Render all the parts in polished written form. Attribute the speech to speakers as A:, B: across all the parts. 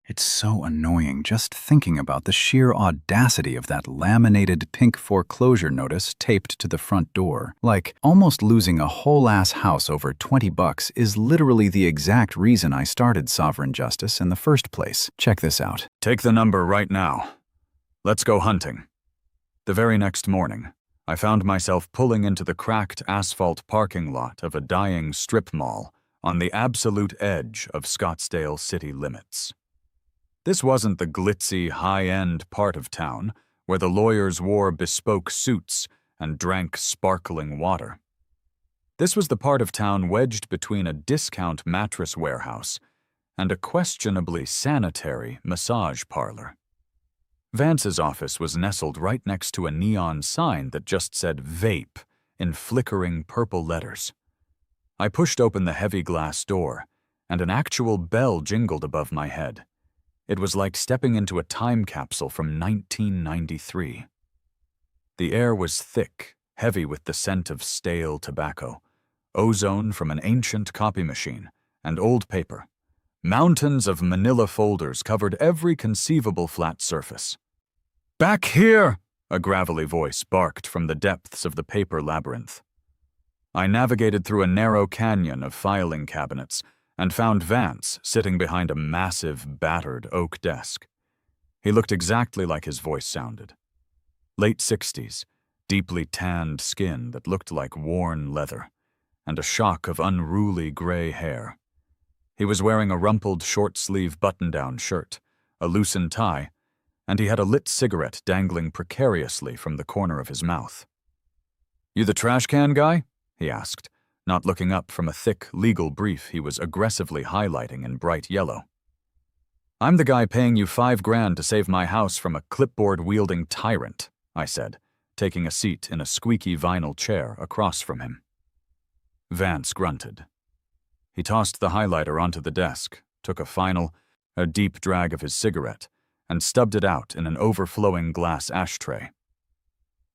A: It's so annoying just thinking about the sheer audacity of that laminated pink foreclosure notice taped to the front door. Like, almost losing a whole-ass house over $20 is literally the exact reason I started Sovereign Justice in the first place. Check this out.
B: Take the number right now. Let's go hunting. The very next morning, I found myself pulling into the cracked asphalt parking lot of a dying strip mall on the absolute edge of Scottsdale city limits. This wasn't the glitzy, high-end part of town where the lawyers wore bespoke suits and drank sparkling water. This was the part of town wedged between a discount mattress warehouse and a questionably sanitary massage parlor. Vance's office was nestled right next to a neon sign that just said vape in flickering purple letters. I pushed open the heavy glass door, and an actual bell jingled above my head. It was like stepping into a time capsule from 1993. The air was thick, heavy with the scent of stale tobacco, ozone from an ancient copy machine, and old paper. Mountains of manila folders covered every conceivable flat surface. "Back here!" a gravelly voice barked from the depths of the paper labyrinth. I navigated through a narrow canyon of filing cabinets and found Vance sitting behind a massive, battered oak desk. He looked exactly like his voice sounded. Late 60s, deeply tanned skin that looked like worn leather, and a shock of unruly gray hair. He was wearing a rumpled short-sleeve button-down shirt, a loosened tie, and he had a lit cigarette dangling precariously from the corner of his mouth. "You the trash can guy?" he asked, not looking up from a thick legal brief he was aggressively highlighting in bright yellow. "I'm the guy paying you $5,000 to save my house from a clipboard-wielding tyrant," I said, taking a seat in a squeaky vinyl chair across from him. Vance grunted. He tossed the highlighter onto the desk, took a deep drag of his cigarette, and stubbed it out in an overflowing glass ashtray.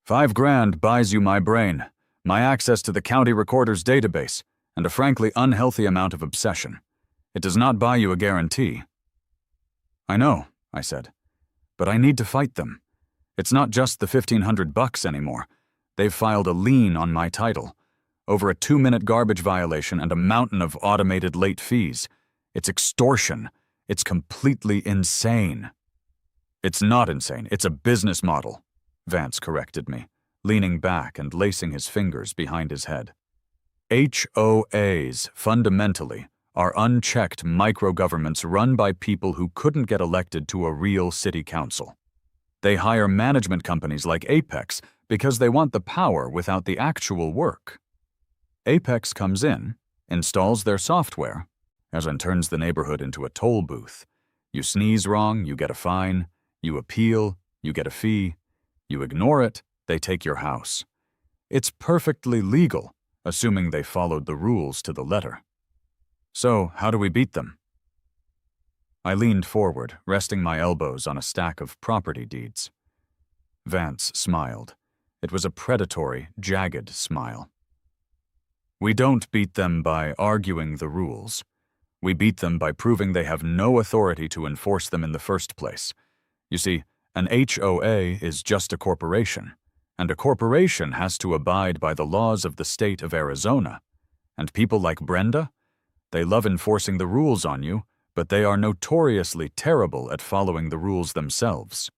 B: $5,000 buys you my brain, my access to the county recorder's database, and a frankly unhealthy amount of obsession. It does not buy you a guarantee." "I know," I said, "but I need to fight them. It's not just the $1,500 anymore. They've filed a lien on my title, over a 2-minute garbage violation and a mountain of automated late fees. It's extortion. It's completely insane." "It's not insane. It's a business model," Vance corrected me, leaning back and lacing his fingers behind his head. HOAs, fundamentally, are unchecked microgovernments run by people who couldn't get elected to a real city council. They hire management companies like Apex because they want the power without the actual work. Apex comes in, installs their software, and turns the neighborhood into a toll booth. You sneeze wrong, you get a fine. You appeal, you get a fee. You ignore it, they take your house. It's perfectly legal, assuming they followed the rules to the letter. So, how do we beat them? I leaned forward, resting my elbows on a stack of property deeds. Vance smiled. It was a predatory, jagged smile. "We don't beat them by arguing the rules. We beat them by proving they have no authority to enforce them in the first place. You see, an HOA is just a corporation, and a corporation has to abide by the laws of the state of Arizona. And people like Brenda, they love enforcing the rules on you, but they are notoriously terrible at following the rules themselves."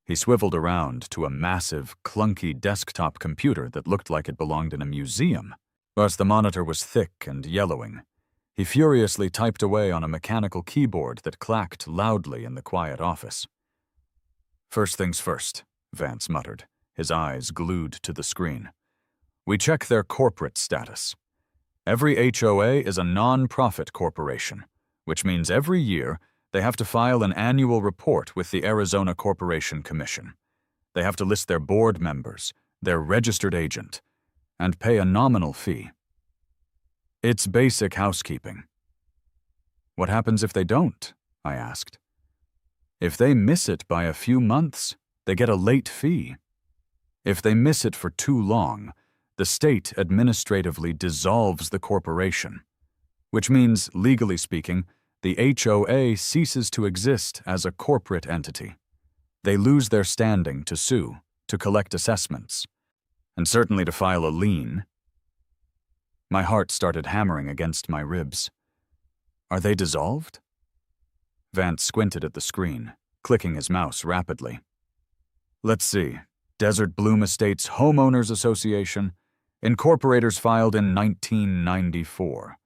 B: He swiveled around to a massive, clunky desktop computer that looked like it belonged in a museum, but the monitor was thick and yellowing. He furiously typed away on a mechanical keyboard that clacked loudly in the quiet office. "First things first," Vance muttered, his eyes glued to the screen. "We check their corporate status. Every HOA is a non-profit corporation, which means every year they have to file an annual report with the Arizona Corporation Commission. They have to list their board members, their registered agent, and pay a nominal fee. It's basic housekeeping." "What happens if they don't?" I asked. "If they miss it by a few months, they get a late fee. If they miss it for too long, the state administratively dissolves the corporation, which means, legally speaking, The HOA ceases to exist as a corporate entity. They lose their standing to sue, to collect assessments, and certainly to file a lien. My heart started hammering against my ribs. Are they dissolved? Vance squinted at the screen, clicking his mouse rapidly. Let's see. Desert Bloom Estates Homeowners Association. Incorporators filed in 1994.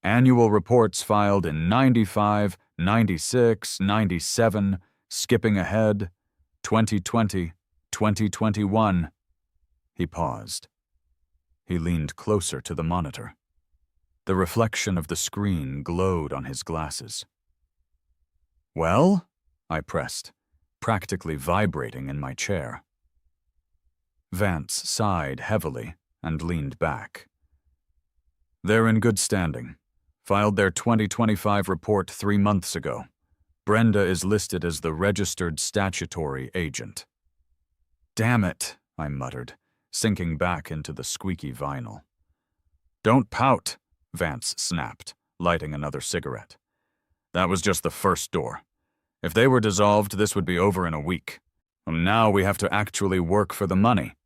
B: Annual reports filed in 95, 96, 97, skipping ahead, 2020, 2021. He paused. He leaned closer to the monitor. The reflection of the screen glowed on his glasses. Well? I pressed, practically vibrating in my chair. Vance sighed heavily and leaned back. They're in good standing. Filed their 2025 report 3 months ago. Brenda is listed as the registered statutory agent. Damn it, I muttered, sinking back into the squeaky vinyl. Don't pout, Vance snapped, lighting another cigarette. That was just the first door. If they were dissolved, this would be over in a week. And now we have to actually work for the money.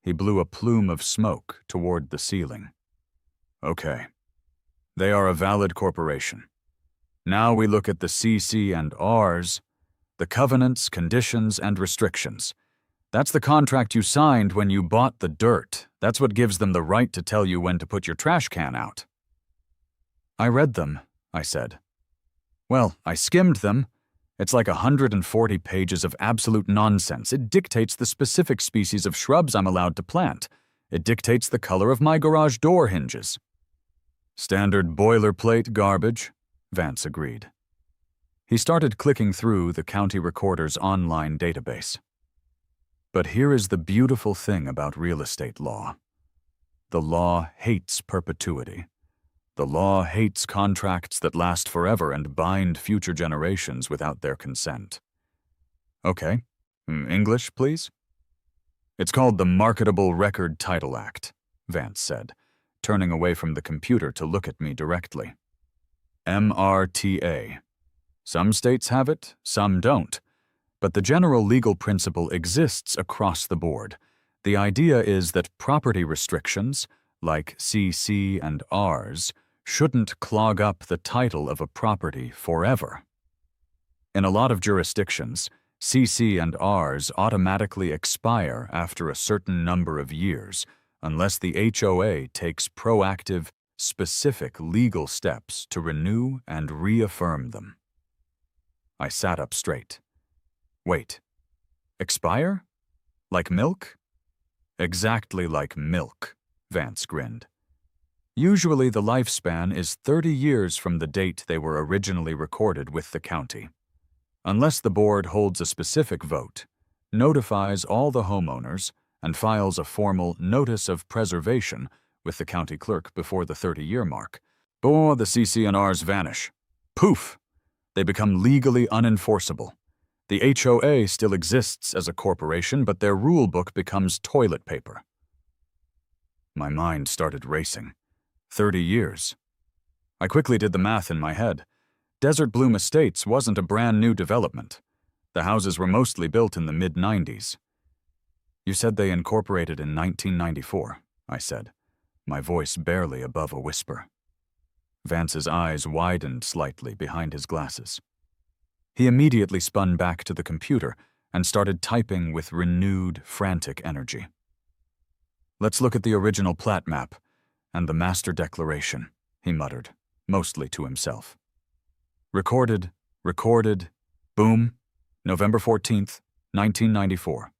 B: He blew a plume of smoke toward the ceiling. Okay. They are a valid corporation. Now we look at the CC and Rs, the covenants, conditions, and restrictions. That's the contract you signed when you bought the dirt. That's what gives them the right to tell you when to put your trash can out. I read them, I said. Well, I skimmed them. It's like 140 pages of absolute nonsense. It dictates the specific species of shrubs I'm allowed to plant. It dictates the color of my garage door hinges. Standard boilerplate garbage, Vance agreed. He started clicking through the county recorder's online database. But here is the beautiful thing about real estate law. The law hates perpetuity. The law hates contracts that last forever and bind future generations without their consent. Okay, English, please? It's called the Marketable Record Title Act, Vance said, turning away from the computer to look at me directly. MRTA. Some states have it, some don't. But the general legal principle exists across the board. The idea is that property restrictions, like CC and Rs, shouldn't clog up the title of a property forever. In a lot of jurisdictions, CC and Rs automatically expire after a certain number of years, unless the HOA takes proactive, specific legal steps to renew and reaffirm them. I sat up straight. Wait, expire? Like milk? Exactly like milk, Vance grinned. Usually the lifespan is 30 years from the date they were originally recorded with the county. Unless the board holds a specific vote, notifies all the homeowners, and files a formal notice of preservation with the county clerk before the 30-year mark, the CC and Rs vanish. Poof! They become legally unenforceable. The HOA still exists as a corporation, but their rule book becomes toilet paper. My mind started racing. 30 years. I quickly did the math in my head. Desert Bloom Estates wasn't a brand new development. The houses were mostly built in the mid-90s. You said they incorporated in 1994, I said, my voice barely above a whisper. Vance's eyes widened slightly behind his glasses. He immediately spun back to the computer and started typing with renewed, frantic energy. Let's look at the original plat map and the master declaration, he muttered, mostly to himself. Recorded, boom, November 14th, 1994.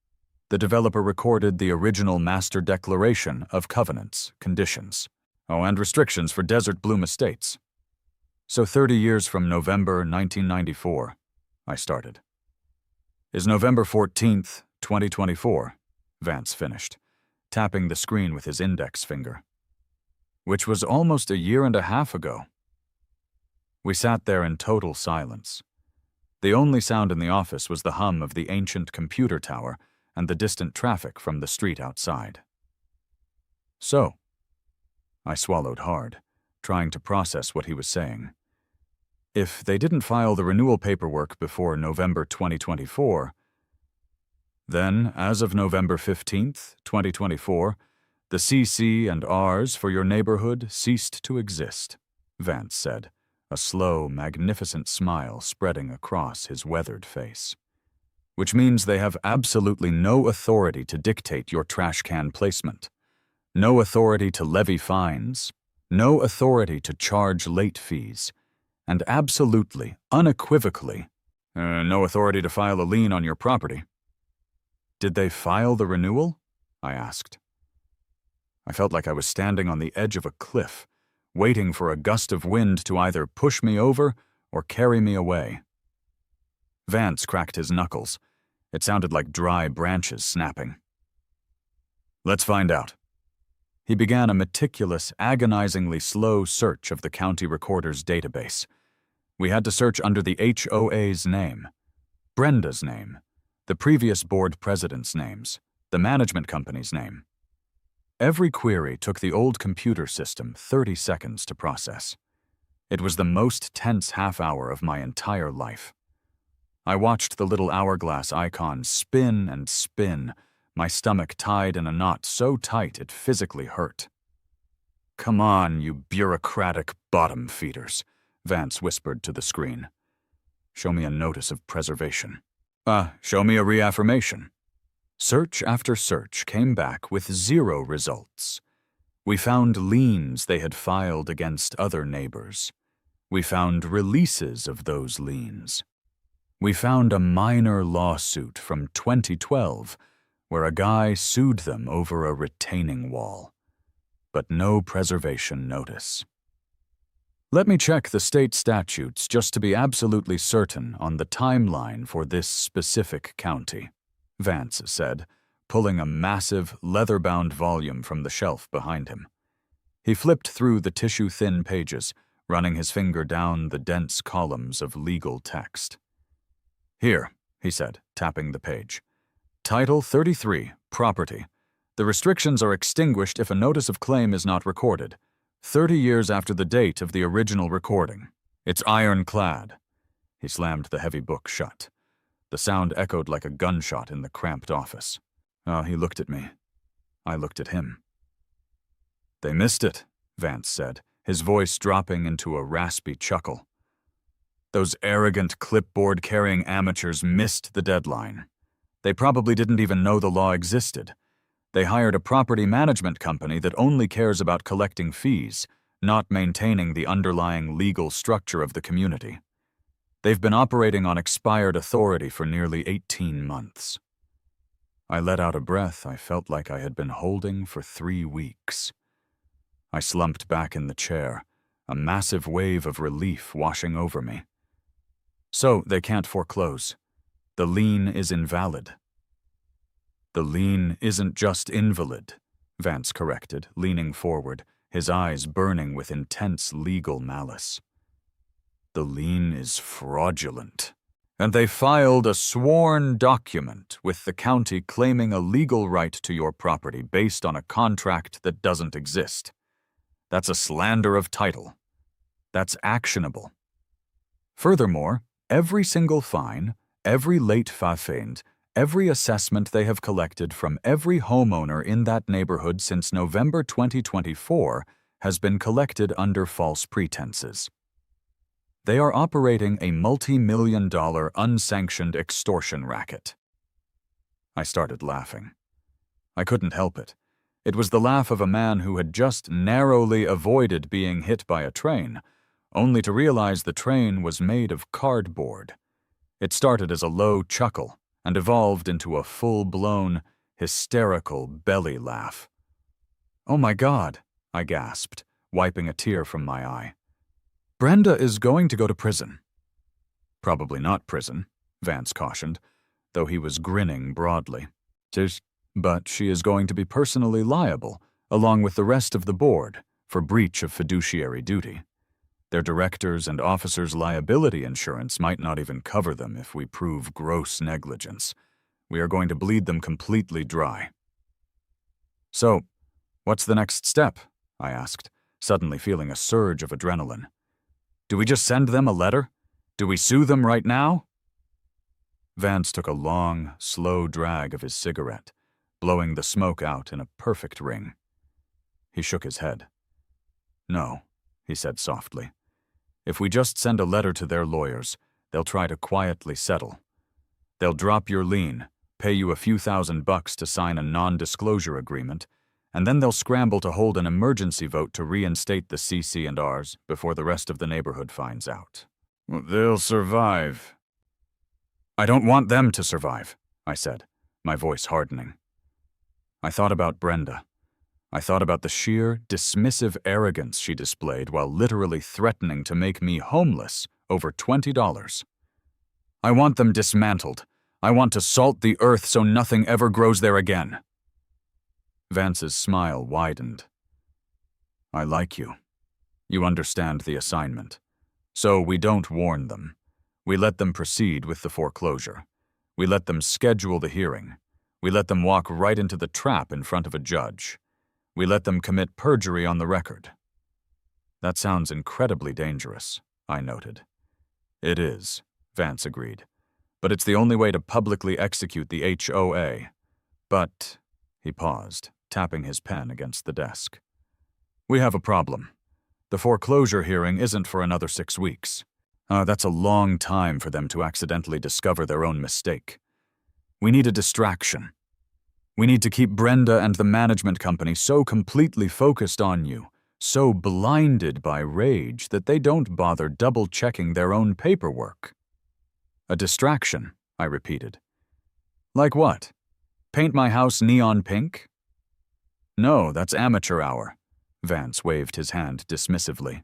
B: The developer recorded the original master declaration of covenants, conditions, and restrictions for Desert Bloom Estates. So 30 years from November 1994, I started. Is November 14th, 2024, Vance finished, tapping the screen with his index finger. Which was almost a year and a half ago. We sat there in total silence. The only sound in the office was the hum of the ancient computer tower and the distant traffic from the street outside. So, I swallowed hard, trying to process what he was saying. if they didn't file the renewal paperwork before November 2024, then, as of November 15th, 2024, the CC and Rs for your neighborhood ceased to exist, Vance said, a slow, magnificent smile spreading across his weathered face. Which means they have absolutely no authority to dictate your trash can placement, no authority to levy fines, no authority to charge late fees, and absolutely, unequivocally, no authority to file a lien on your property. Did they file the renewal? I asked. I felt like I was standing on the edge of a cliff, waiting for a gust of wind to either push me over or carry me away. Vance cracked his knuckles. It sounded like dry branches snapping. Let's find out. He began a meticulous, agonizingly slow search of the county recorder's database. We had to search under the HOA's name, Brenda's name, the previous board president's names, the management company's name. Every query took the old computer system 30 seconds to process. It was the most tense half-hour of my entire life. I watched the little hourglass icon spin and spin, my stomach tied in a knot so tight it physically hurt. "Come on, you bureaucratic bottom feeders," Vance whispered to the screen. "Show me a notice of preservation. Show me a reaffirmation." Search after search came back with 0 results. We found liens they had filed against other neighbors. We found releases of those liens. We found a minor lawsuit from 2012 where a guy sued them over a retaining wall, but no preservation notice. Let me check the state statutes just to be absolutely certain on the timeline for this specific county, Vance said, pulling a massive, leather-bound volume from the shelf behind him. He flipped through the tissue-thin pages, running his finger down the dense columns of legal text. "Here," he said, tapping the page. "Title 33, Property. The restrictions are extinguished if a notice of claim is not recorded. 30 years after the date of the original recording. It's ironclad." He slammed the heavy book shut. The sound echoed like a gunshot in the cramped office. He looked at me. I looked at him. "They missed it," Vance said, his voice dropping into a raspy chuckle. "Those arrogant clipboard-carrying amateurs missed the deadline. They probably didn't even know the law existed. They hired a property management company that only cares about collecting fees, not maintaining the underlying legal structure of the community. They've been operating on expired authority for nearly 18 months. I let out a breath I felt like I had been holding for 3 weeks. I slumped back in the chair, a massive wave of relief washing over me. So they can't foreclose. The lien is invalid. "The lien isn't just invalid," Vance corrected, leaning forward, his eyes burning with intense legal malice. "The lien is fraudulent. And they filed a sworn document with the county claiming a legal right to your property based on a contract that doesn't exist. That's a slander of title. That's actionable. Furthermore, every single fine, every late fafend, every assessment they have collected from every homeowner in that neighborhood since November 2024 has been collected under false pretenses. They are operating a multi-million-dollar unsanctioned extortion racket." I started laughing. I couldn't help it. It was the laugh of a man who had just narrowly avoided being hit by a train, only to realize the train was made of cardboard. It started as a low chuckle and evolved into a full-blown, hysterical belly laugh. "Oh my God," I gasped, wiping a tear from my eye. "Brenda is going to go to prison." "Probably not prison," Vance cautioned, though he was grinning broadly. "But she is going to be personally liable, along with the rest of the board, for breach of fiduciary duty. Their directors' and officers' liability insurance might not even cover them if we prove gross negligence. We are going to bleed them completely dry." "So, what's the next step?" I asked, suddenly feeling a surge of adrenaline. Do we just send them a letter? Do we sue them right now? Vance took a long, slow drag of his cigarette, blowing the smoke out in a perfect ring. He shook his head. No, he said softly. If we just send a letter to their lawyers, they'll try to quietly settle. They'll drop your lien, pay you a few $1,000s to sign a non-disclosure agreement, and then they'll scramble to hold an emergency vote to reinstate the CC&Rs before the rest of the neighborhood finds out. They'll survive. I don't want them to survive, I said, my voice hardening. I thought about Brenda. I thought about the sheer, dismissive arrogance she displayed while literally threatening to make me homeless over $20. I want them dismantled. I want to salt the earth so nothing ever grows there again. Vance's smile widened. I like you. You understand the assignment. So we don't warn them. We let them proceed with the foreclosure. We let them schedule the hearing. We let them walk right into the trap in front of a judge. We let them commit perjury on the record. That sounds incredibly dangerous, I noted. It is, Vance agreed. But it's the only way to publicly execute the HOA. But, he paused, tapping his pen against the desk. We have a problem. The foreclosure hearing isn't for another 6 weeks. That's a long time for them to accidentally discover their own mistake. We need a distraction. We need to keep Brenda and the management company so completely focused on you, so blinded by rage that they don't bother double-checking their own paperwork. A distraction, I repeated. Like what? Paint my house neon pink? No, that's amateur hour. Vance waved his hand dismissively.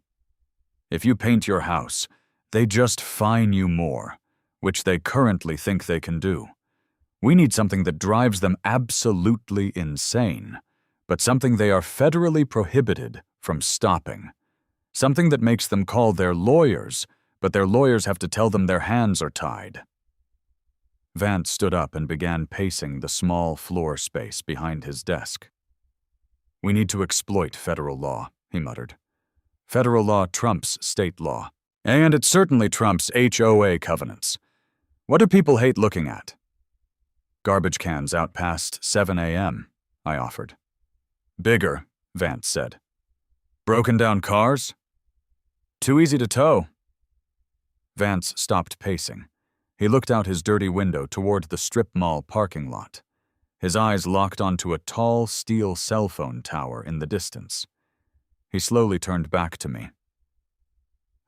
B: If you paint your house, they just fine you more, which they currently think they can do. We need something that drives them absolutely insane, but something they are federally prohibited from stopping. Something that makes them call their lawyers, but their lawyers have to tell them their hands are tied. Vance stood up and began pacing the small floor space behind his desk. We need to exploit federal law, he muttered. Federal law trumps state law. And it certainly trumps HOA covenants. What do people hate looking at? Garbage cans out past 7 a.m., I offered. Bigger, Vance said. Broken down cars? Too easy to tow. Vance stopped pacing. He looked out his dirty window toward the strip mall parking lot. His eyes locked onto a tall steel cell phone tower in the distance. He slowly turned back to me.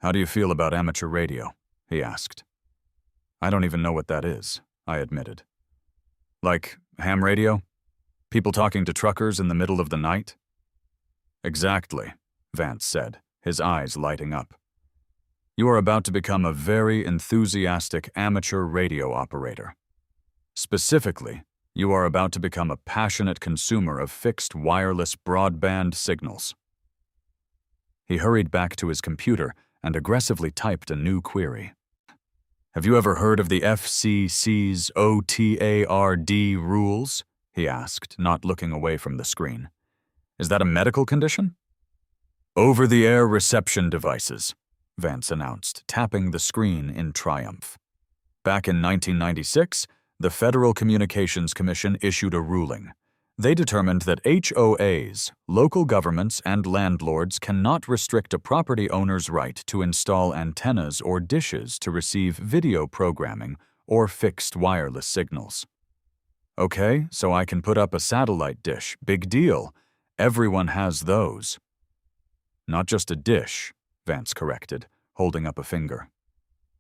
B: How do you feel about amateur radio? He asked. I don't even know what that is, I admitted. Like ham radio? People talking to truckers in the middle of the night? Exactly, Vance said, his eyes lighting up. You are about to become a very enthusiastic amateur radio operator. Specifically, you are about to become a passionate consumer of fixed wireless broadband signals. He hurried back to his computer and aggressively typed a new query. Have you ever heard of the FCC's OTARD rules? He asked, not looking away from the screen. Is that a medical condition? Over-the-air reception devices, Vance announced, tapping the screen in triumph. Back in 1996, the Federal Communications Commission issued a ruling. They determined that HOAs, local governments, and landlords cannot restrict a property owner's right to install antennas or dishes to receive video programming or fixed wireless signals. Okay, so I can put up a satellite dish. Big deal. Everyone has those. Not just a dish, Vance corrected, holding up a finger.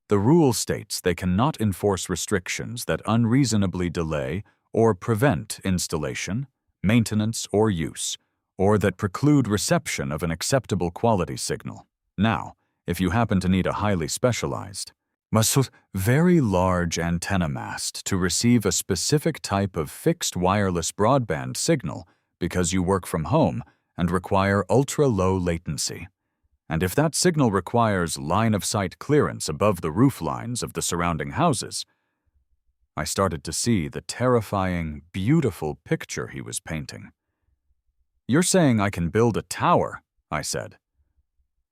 B: The rule states they cannot enforce restrictions that unreasonably delay or prevent installation, maintenance, or use, or that preclude reception of an acceptable quality signal. Now, if you happen to need a highly specialized, very large antenna mast to receive a specific type of fixed wireless broadband signal because you work from home and require ultra-low latency. And if that signal requires line-of-sight clearance above the roof lines of the surrounding houses, I started to see the terrifying, beautiful picture he was painting. You're saying I can build a tower, I said.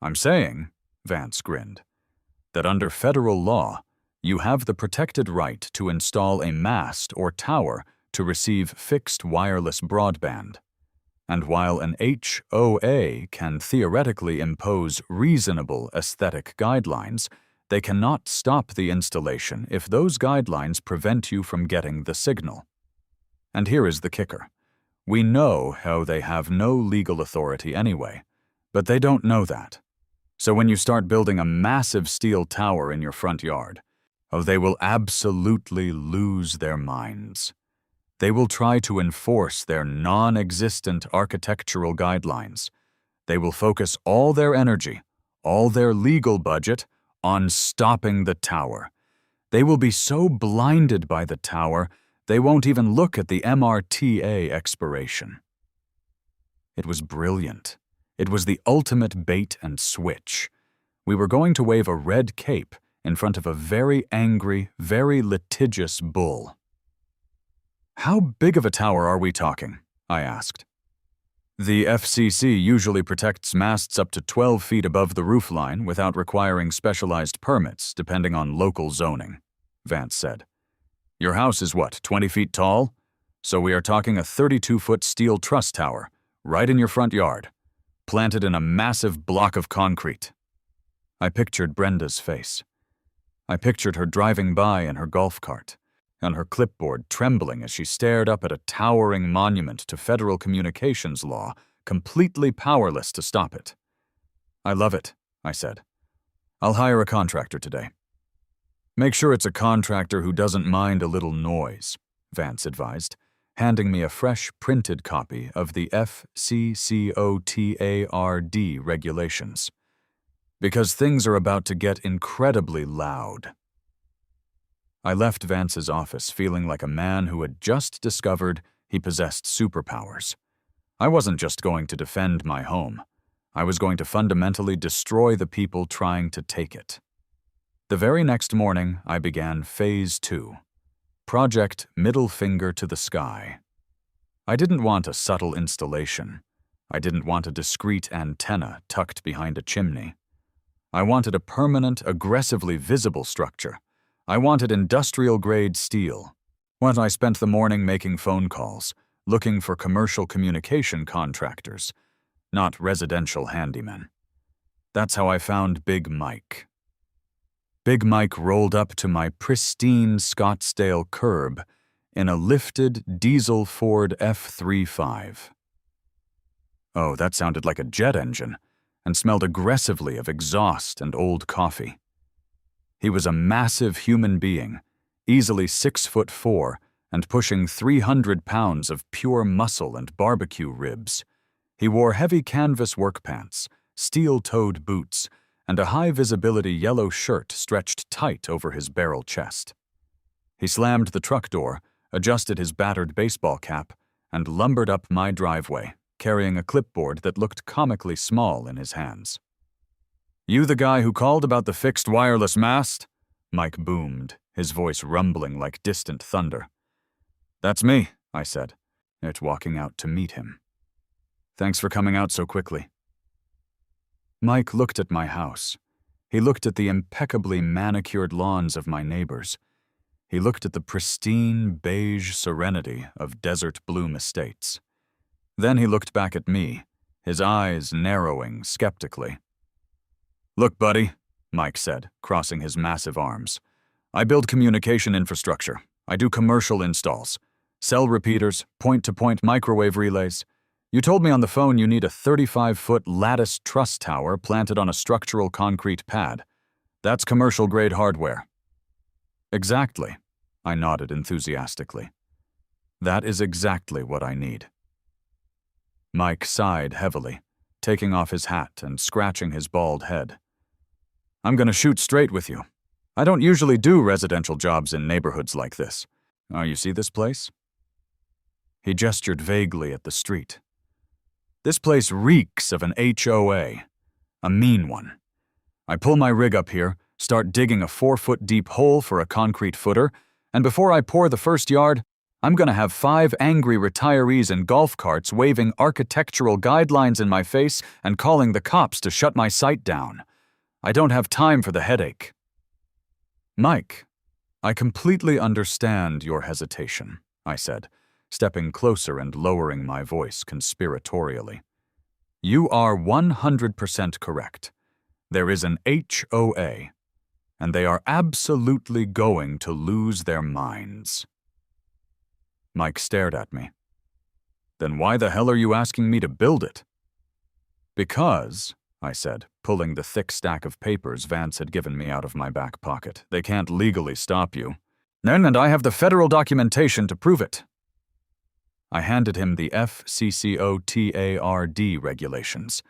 B: I'm saying, Vance grinned. That under federal law, you have the protected right to install a mast or tower to receive fixed wireless broadband. And while an HOA can theoretically impose reasonable aesthetic guidelines, they cannot stop the installation if those guidelines prevent you from getting the signal. And here is the kicker. We know how they have no legal authority anyway, but they don't know that. So when you start building a massive steel tower in your front yard, they will absolutely lose their minds. They will try to enforce their non-existent architectural guidelines. They will focus all their energy, all their legal budget, on stopping the tower. They will be so blinded by the tower, they won't even look at the MRTA expiration. It was brilliant. It was the ultimate bait and switch. We were going to wave a red cape in front of a very angry, very litigious bull. How big of a tower are we talking? I asked. The FCC usually protects masts up to 12 feet above the roofline without requiring specialized permits depending on local zoning, Vance said. Your house is what, 20 feet tall? So we are talking a 32-foot steel truss tower, right in your front yard, planted in a massive block of concrete. I pictured Brenda's face. I pictured her driving by in her golf cart, and her clipboard trembling as she stared up at a towering monument to federal communications law, completely powerless to stop it. I love it, I said. I'll hire a contractor today. Make sure it's a contractor who doesn't mind a little noise, Vance advised, handing me a fresh printed copy of the FCCOTARD regulations. Because things are about to get incredibly loud. I left Vance's office feeling like a man who had just discovered he possessed superpowers. I wasn't just going to defend my home. I was going to fundamentally destroy the people trying to take it. The very next morning, I began Phase 2, Project Middle Finger to the Sky. I didn't want a subtle installation. I didn't want a discreet antenna tucked behind a chimney. I wanted a permanent, aggressively visible structure. I wanted industrial-grade steel. When I spent the morning making phone calls, looking for commercial communication contractors, not residential handymen. That's how I found Big Mike. Big Mike rolled up to my pristine Scottsdale curb in a lifted diesel Ford F-35. Oh, that sounded like a jet engine, and smelled aggressively of exhaust and old coffee. He was a massive human being, easily 6'4" and pushing 300 pounds of pure muscle and barbecue ribs. He wore heavy canvas work pants, steel-toed boots, and a high-visibility yellow shirt stretched tight over his barrel chest. He slammed the truck door, adjusted his battered baseball cap, and lumbered up my driveway, carrying a clipboard that looked comically small in his hands. "You the guy who called about the fixed wireless mast?" Mike boomed, his voice rumbling like distant thunder. "That's me," I said, walking out to meet him. "Thanks for coming out so quickly." Mike looked at my house. He looked at the impeccably manicured lawns of my neighbors. He looked at the pristine beige serenity of desert bloom estates. Then he looked back at me, his eyes narrowing skeptically. "Look, buddy," Mike said, crossing his massive arms. "I build communication infrastructure. I do commercial installs. Cell repeaters, point-to-point microwave relays. You told me on the phone you need a 35-foot lattice truss tower planted on a structural concrete pad. That's commercial-grade hardware." "Exactly," I nodded enthusiastically. "That is exactly what I need." Mike sighed heavily, taking off his hat and scratching his bald head. "I'm gonna shoot straight with you. I don't usually do residential jobs in neighborhoods like this. Oh, you see this place?" He gestured vaguely at the street. "This place reeks of an HOA, a mean one. I pull my rig up here, start digging a 4-foot deep hole for a concrete footer, and before I pour the first yard, I'm gonna have 5 angry retirees in golf carts waving architectural guidelines in my face and calling the cops to shut my site down. I don't have time for the headache." "Mike, I completely understand your hesitation," I said, stepping closer and lowering my voice conspiratorially. "You are 100% correct. There is an HOA, and they are absolutely going to lose their minds." Mike stared at me. "Then why the hell are you asking me to build it?" "Because," I said, pulling the thick stack of papers Vance had given me out of my back pocket, "they can't legally stop you. And I have the federal documentation to prove it." I handed him the FCCOTARD regulations.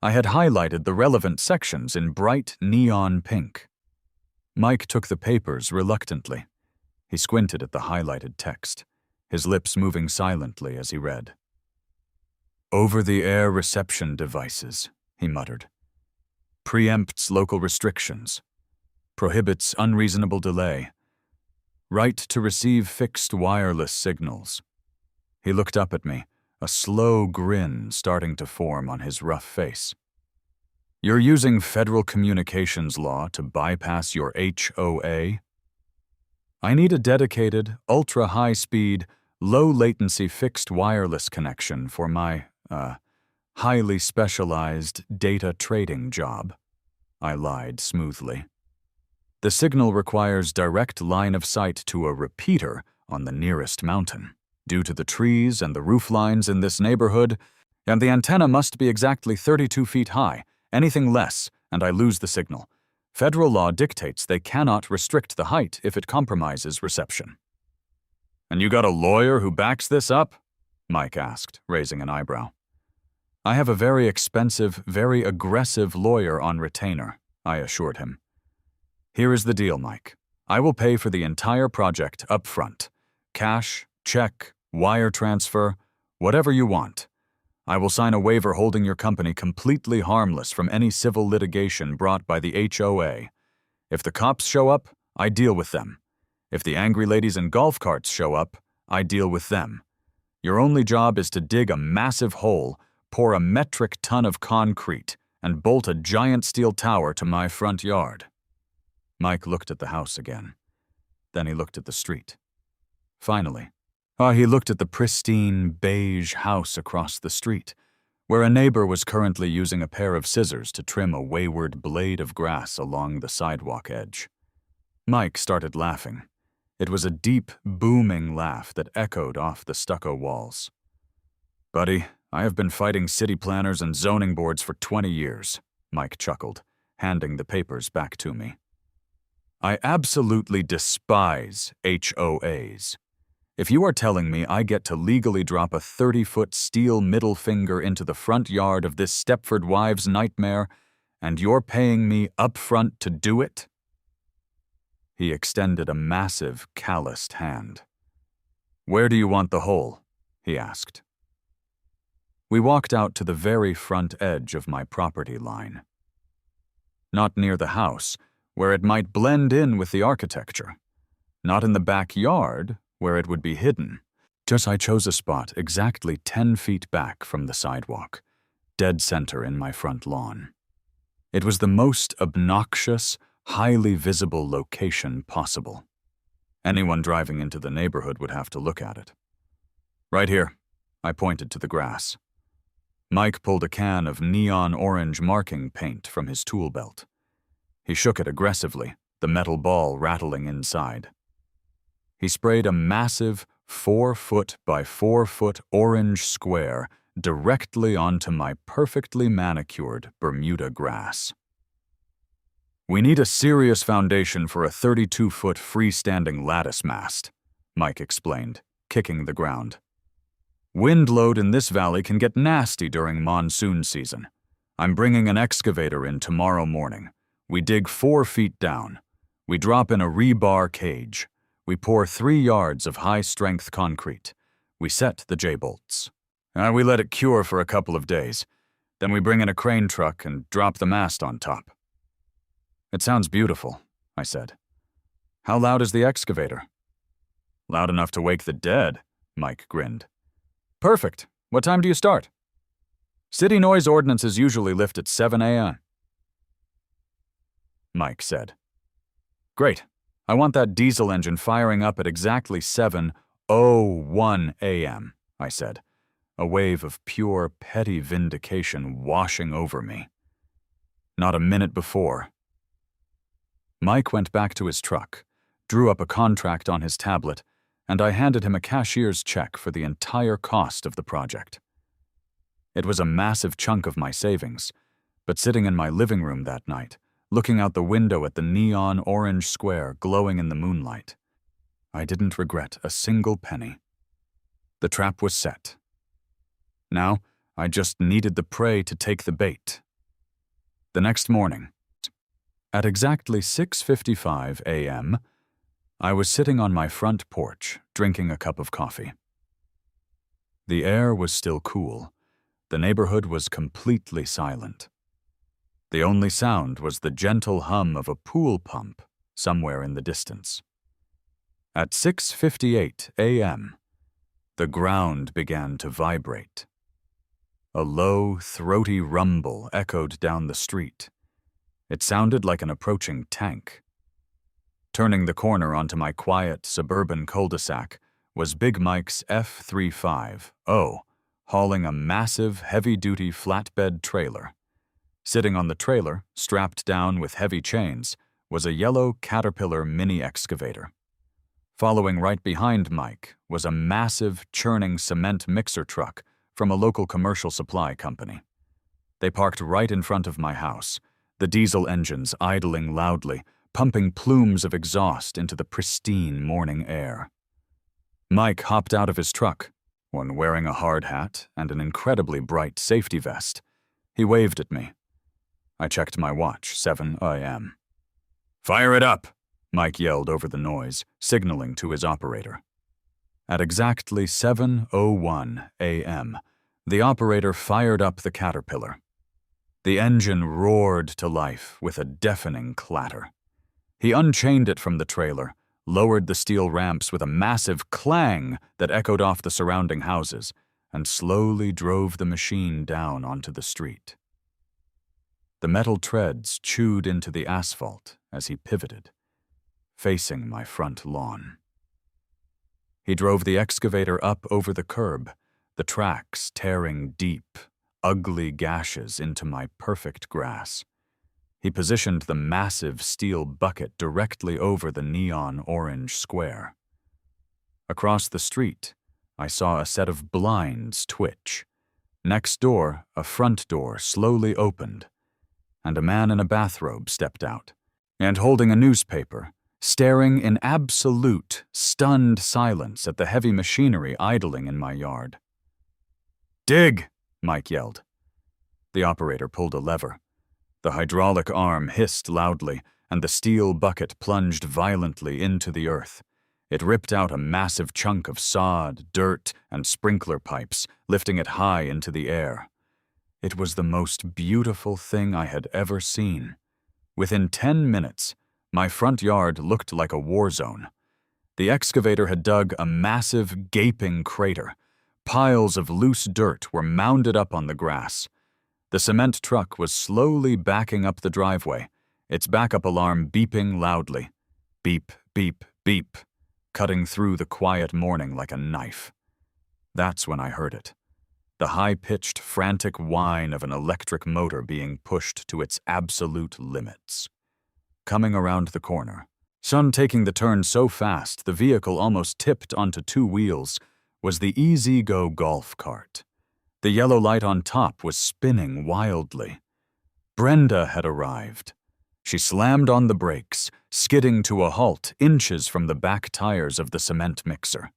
B: I had highlighted the relevant sections in bright neon pink. Mike took the papers reluctantly. He squinted at the highlighted text, his lips moving silently as he read. "Over-the-air reception devices," he muttered. "Preempts local restrictions. Prohibits unreasonable delay. Right to receive fixed wireless signals." He looked up at me, a slow grin starting to form on his rough face. "You're using federal communications law to bypass your HOA? I need a dedicated, ultra-high-speed, low-latency fixed wireless connection for my, highly specialized data trading job," I lied smoothly. "The signal requires direct line of sight to a repeater on the nearest mountain. Due to the trees and the roof lines in this neighborhood, and the antenna must be exactly 32 feet high. Anything less, and I lose the signal. Federal law dictates they cannot restrict the height if it compromises reception." "And you got a lawyer who backs this up?" Mike asked, raising an eyebrow. "I have a very expensive, very aggressive lawyer on retainer," I assured him. "Here is the deal, Mike. I will pay for the entire project up front. Cash, check, wire transfer, whatever you want. I will sign a waiver holding your company completely harmless from any civil litigation brought by the HOA. If the cops show up, I deal with them. If the angry ladies in golf carts show up, I deal with them. Your only job is to dig a massive hole, pour a metric ton of concrete, and bolt a giant steel tower to my front yard." Mike looked at the house again. Then he looked at the street. Finally, he looked at the pristine, beige house across the street, where a neighbor was currently using a pair of scissors to trim a wayward blade of grass along the sidewalk edge. Mike started laughing. It was a deep, booming laugh that echoed off the stucco walls. "Buddy, I have been fighting city planners and zoning boards for 20 years, Mike chuckled, handing the papers back to me. "I absolutely despise HOAs. If you are telling me I get to legally drop a 30-foot steel middle finger into the front yard of this Stepford Wives nightmare, and you're paying me up front to do it?" He extended a massive, calloused hand. "Where do you want the hole?" he asked. We walked out to the very front edge of my property line. Not near the house, where it might blend in with the architecture. Not in the backyard, where it would be hidden. I chose a spot exactly 10 feet back from the sidewalk, dead center in my front lawn. It was the most obnoxious, highly visible location possible. Anyone driving into the neighborhood would have to look at it. "Right here," I pointed to the grass. Mike pulled a can of neon orange marking paint from his tool belt. He shook it aggressively, the metal ball rattling inside. He sprayed a massive 4-foot by 4-foot orange square directly onto my perfectly manicured Bermuda grass. "We need a serious foundation for a 32-foot freestanding lattice mast," Mike explained, kicking the ground. "Wind load in this valley can get nasty during monsoon season. I'm bringing an excavator in tomorrow morning. We dig 4 feet down. We drop in a rebar cage. We pour 3 yards of high-strength concrete. We set the J-bolts. We let it cure for a couple of days. Then we bring in a crane truck and drop the mast on top." "It sounds beautiful," I said. "How loud is the excavator?" "Loud enough to wake the dead," Mike grinned. "Perfect. What time do you start?" "City noise ordinances usually lift at 7 a.m. Mike said. Great. I want that diesel engine firing up at exactly 7:01 a.m., I said, a wave of pure, petty vindication washing over me. Not a minute before. Mike went back to his truck, drew up a contract on his tablet, and I handed him a cashier's check for the entire cost of the project. It was a massive chunk of my savings, but sitting in my living room that night, looking out the window at the neon orange square glowing in the moonlight, I didn't regret a single penny. The trap was set. Now, I just needed the prey to take the bait. The next morning, at exactly 6:55 a.m., I was sitting on my front porch, drinking a cup of coffee. The air was still cool. The neighborhood was completely silent. The only sound was the gentle hum of a pool pump somewhere in the distance. At 6:58 a.m., the ground began to vibrate. A low, throaty rumble echoed down the street. It sounded like an approaching tank. Turning the corner onto my quiet suburban cul-de-sac was Big Mike's F-35O, hauling a massive, heavy-duty flatbed trailer. Sitting on the trailer, strapped down with heavy chains, was a yellow Caterpillar mini excavator. Following right behind Mike was a massive, churning cement mixer truck from a local commercial supply company. They parked right in front of my house, the diesel engines idling loudly, pumping plumes of exhaust into the pristine morning air. Mike hopped out of his truck, one wearing a hard hat and an incredibly bright safety vest. He waved at me. I checked my watch, 7 a.m. "Fire it up!" Mike yelled over the noise, signaling to his operator. At exactly 7:01 a.m., the operator fired up the Caterpillar. The engine roared to life with a deafening clatter. He unchained it from the trailer, lowered the steel ramps with a massive clang that echoed off the surrounding houses, and slowly drove the machine down onto the street. The metal treads chewed into the asphalt as he pivoted, facing my front lawn. He drove the excavator up over the curb, the tracks tearing deep, ugly gashes into my perfect grass. He positioned the massive steel bucket directly over the neon orange square. Across the street, I saw a set of blinds twitch. Next door, a front door slowly opened, and a man in a bathrobe stepped out, and holding a newspaper, staring in absolute, stunned silence at the heavy machinery idling in my yard. "Dig!" Mike yelled. The operator pulled a lever. The hydraulic arm hissed loudly, and the steel bucket plunged violently into the earth. It ripped out a massive chunk of sod, dirt, and sprinkler pipes, lifting it high into the air. It was the most beautiful thing I had ever seen. Within 10 minutes, my front yard looked like a war zone. The excavator had dug a massive, gaping crater. Piles of loose dirt were mounded up on the grass. The cement truck was slowly backing up the driveway, its backup alarm beeping loudly. Beep, beep, beep, cutting through the quiet morning like a knife. That's when I heard it. The high-pitched, frantic whine of an electric motor being pushed to its absolute limits. Coming around the corner, sun taking the turn so fast the vehicle almost tipped onto two wheels, was the Easy Go golf cart. The yellow light on top was spinning wildly. Brenda had arrived. She slammed on the brakes, skidding to a halt inches from the back tires of the cement mixer.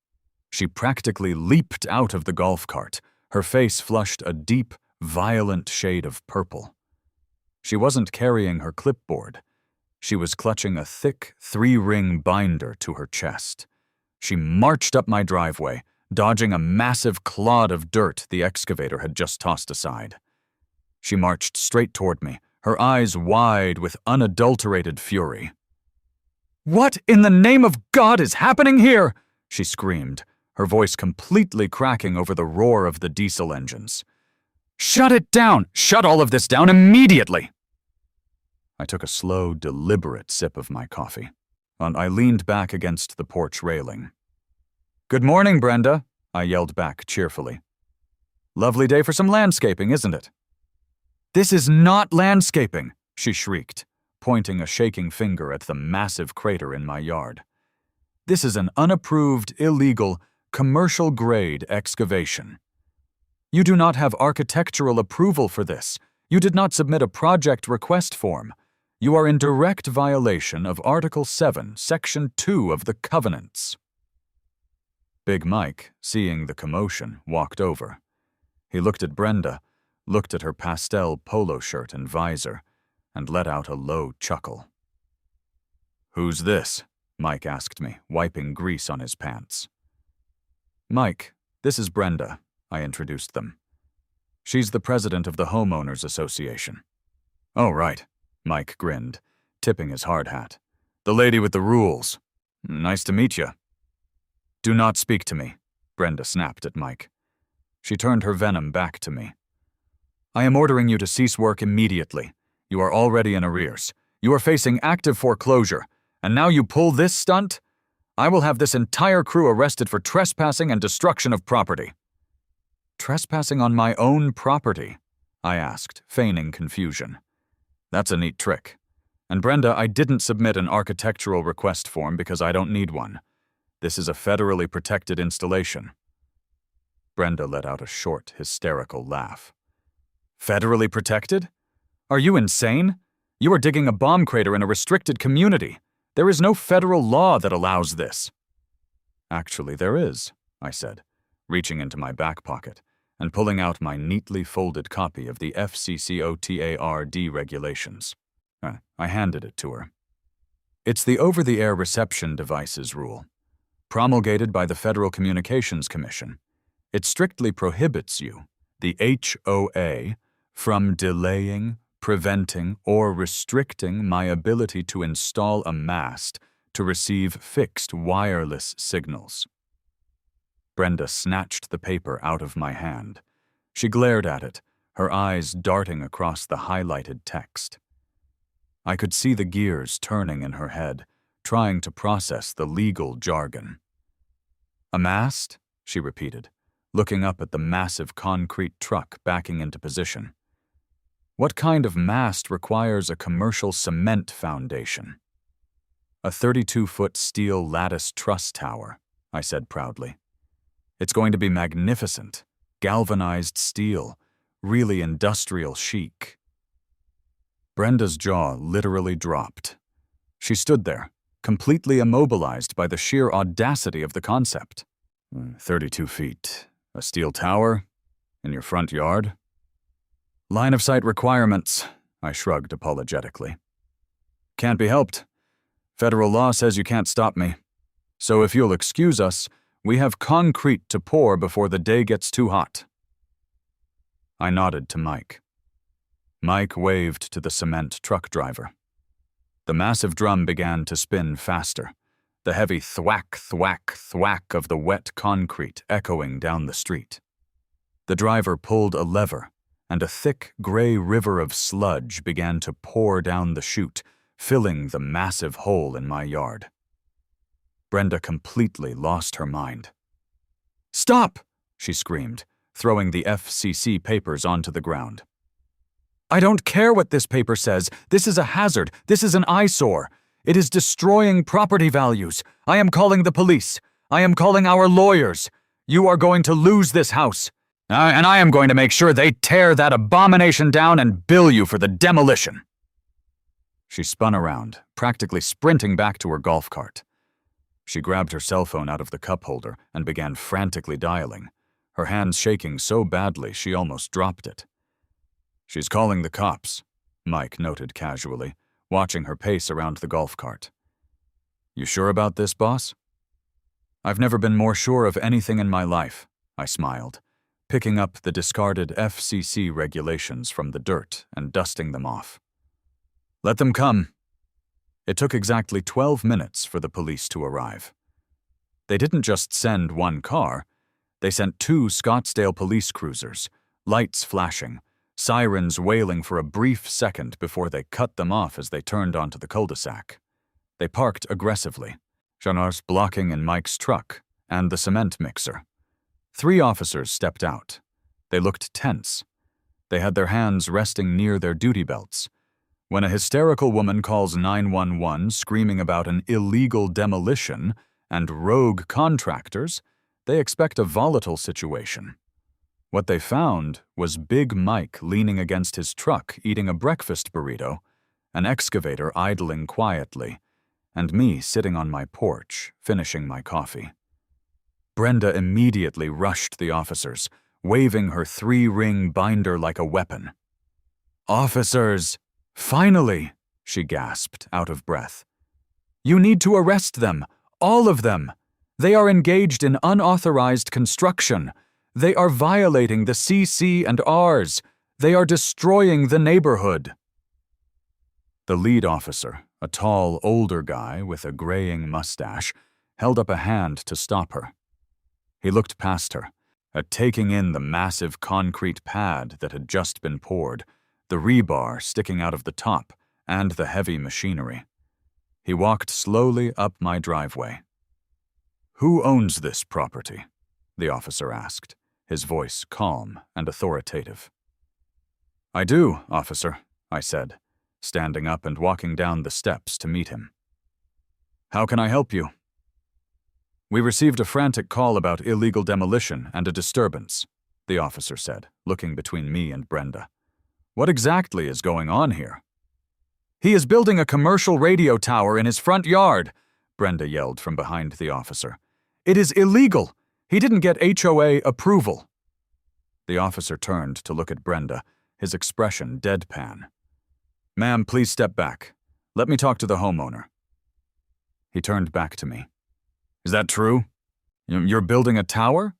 B: She practically leaped out of the golf cart, her face flushed a deep, violent shade of purple. She wasn't carrying her clipboard. She was clutching a thick, 3-ring binder to her chest. She marched up my driveway, dodging a massive clod of dirt the excavator had just tossed aside. She marched straight toward me, her eyes wide with unadulterated fury. "What in the name of God is happening here?" she screamed, her voice completely cracking over the roar of the diesel engines. "Shut it down! Shut all of this down immediately!" I took a slow, deliberate sip of my coffee, and I leaned back against the porch railing. "Good morning, Brenda," I yelled back cheerfully. "Lovely day for some landscaping, isn't it?" "This is not landscaping," she shrieked, pointing a shaking finger at the massive crater in my yard. "This is an unapproved, illegal, commercial-grade excavation. You do not have architectural approval for this. You did not submit a project request form. You are in direct violation of Article 7, Section 2 of the Covenants." Big Mike, seeing the commotion, walked over. He looked at Brenda, looked at her pastel polo shirt and visor, and let out a low chuckle. "Who's this?" Mike asked me, wiping grease on his pants. "Mike, this is Brenda," I introduced them. "She's the president of the Homeowners Association." "Oh, right," Mike grinned, tipping his hard hat. "The lady with the rules. Nice to meet you." "Do not speak to me," Brenda snapped at Mike. She turned her venom back to me. "I am ordering you to cease work immediately. You are already in arrears. You are facing active foreclosure, and now you pull this stunt? I will have this entire crew arrested for trespassing and destruction of property." "Trespassing on my own property?" I asked, feigning confusion. "That's a neat trick. And Brenda, I didn't submit an architectural request form because I don't need one. This is a federally protected installation." Brenda let out a short, hysterical laugh. "Federally protected? Are you insane? You are digging a bomb crater in a restricted community. There is no federal law that allows this." "Actually, there is," I said, reaching into my back pocket and pulling out my neatly folded copy of the FCCOTARD regulations. I handed it to her. "It's the over-the-air reception devices rule, promulgated by the Federal Communications Commission. It strictly prohibits you, the HOA, from delaying, preventing, or restricting my ability to install a mast to receive fixed wireless signals." Brenda snatched the paper out of my hand. She glared at it, her eyes darting across the highlighted text. I could see the gears turning in her head, trying to process the legal jargon. "A mast?" she repeated, looking up at the massive concrete truck backing into position. "What kind of mast requires a commercial cement foundation?" "A 32-foot steel lattice truss tower," I said proudly. "It's going to be magnificent, galvanized steel, really industrial chic." Brenda's jaw literally dropped. She stood there, completely immobilized by the sheer audacity of the concept. 32 feet, a steel tower, in your front yard? "Line of sight requirements," I shrugged apologetically. "Can't be helped. Federal law says you can't stop me. So if you'll excuse us, we have concrete to pour before the day gets too hot." I nodded to Mike. Mike waved to the cement truck driver. The massive drum began to spin faster, the heavy thwack, thwack, thwack of the wet concrete echoing down the street. The driver pulled a lever, and a thick gray river of sludge began to pour down the chute, filling the massive hole in my yard. Brenda completely lost her mind. "Stop!" she screamed, throwing the FCC papers onto the ground. "I don't care what this paper says. This is a hazard. This is an eyesore. It is destroying property values. I am calling the police. I am calling our lawyers. You are going to lose this house. And I am going to make sure they tear that abomination down and bill you for the demolition." She spun around, practically sprinting back to her golf cart. She grabbed her cell phone out of the cup holder and began frantically dialing, her hands shaking so badly she almost dropped it. "She's calling the cops," Mike noted casually, watching her pace around the golf cart. "You sure about this, boss?" "I've never been more sure of anything in my life," I smiled, picking up the discarded FCC regulations from the dirt and dusting them off. "Let them come." It took exactly 12 minutes for the police to arrive. They didn't just send one car, they sent 2 Scottsdale police cruisers, lights flashing, sirens wailing for a brief second before they cut them off as they turned onto the cul-de-sac. They parked aggressively, gendarmes blocking in Mike's truck and the cement mixer. 3 officers stepped out. They looked tense. They had their hands resting near their duty belts. When a hysterical woman calls 911 screaming about an illegal demolition and rogue contractors, they expect a volatile situation. What they found was Big Mike leaning against his truck eating a breakfast burrito, an excavator idling quietly, and me sitting on my porch finishing my coffee. Brenda immediately rushed the officers, waving her 3-ring binder like a weapon. "Officers! Finally!" she gasped, out of breath. "You need to arrest them, all of them. They are engaged in unauthorized construction. They are violating the CC&Rs. They are destroying the neighborhood." The lead officer, a tall, older guy with a graying mustache, held up a hand to stop her. He looked past her, taking in the massive concrete pad that had just been poured, the rebar sticking out of the top, and the heavy machinery. He walked slowly up my driveway. "Who owns this property?" the officer asked, his voice calm and authoritative. "I do, officer," I said, standing up and walking down the steps to meet him. "How can I help you?" "We received a frantic call about illegal demolition and a disturbance," the officer said, looking between me and Brenda. "What exactly is going on here?" "He is building a commercial radio tower in his front yard," Brenda yelled from behind the officer. "It is illegal. He didn't get HOA approval." The officer turned to look at Brenda, his expression deadpan. "Ma'am, please step back. Let me talk to the homeowner." He turned back to me. "Is that true? You're building a tower?"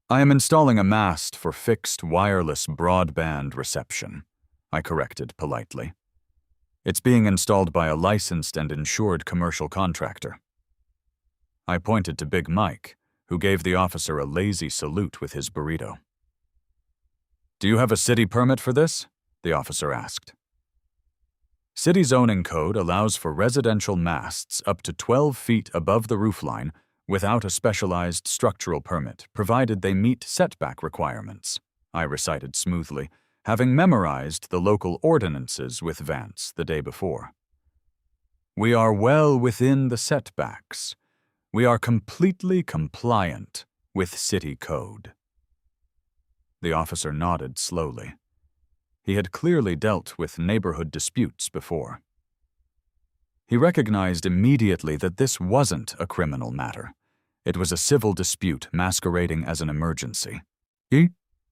B: "I am installing a mast for fixed wireless broadband reception," I corrected politely. "It's being installed by a licensed and insured commercial contractor." I pointed to Big Mike, who gave the officer a lazy salute with his burrito. "Do you have a city permit for this?" the officer asked. City zoning code allows for residential masts up to 12 feet above the roofline without a specialized structural permit, provided they meet setback requirements, I recited smoothly, having memorized the local ordinances with Vance the day before. "We are well within the setbacks. We are completely compliant with city code." The officer nodded slowly. He had clearly dealt with neighborhood disputes before. He recognized immediately that this wasn't a criminal matter. It was a civil dispute masquerading as an emergency.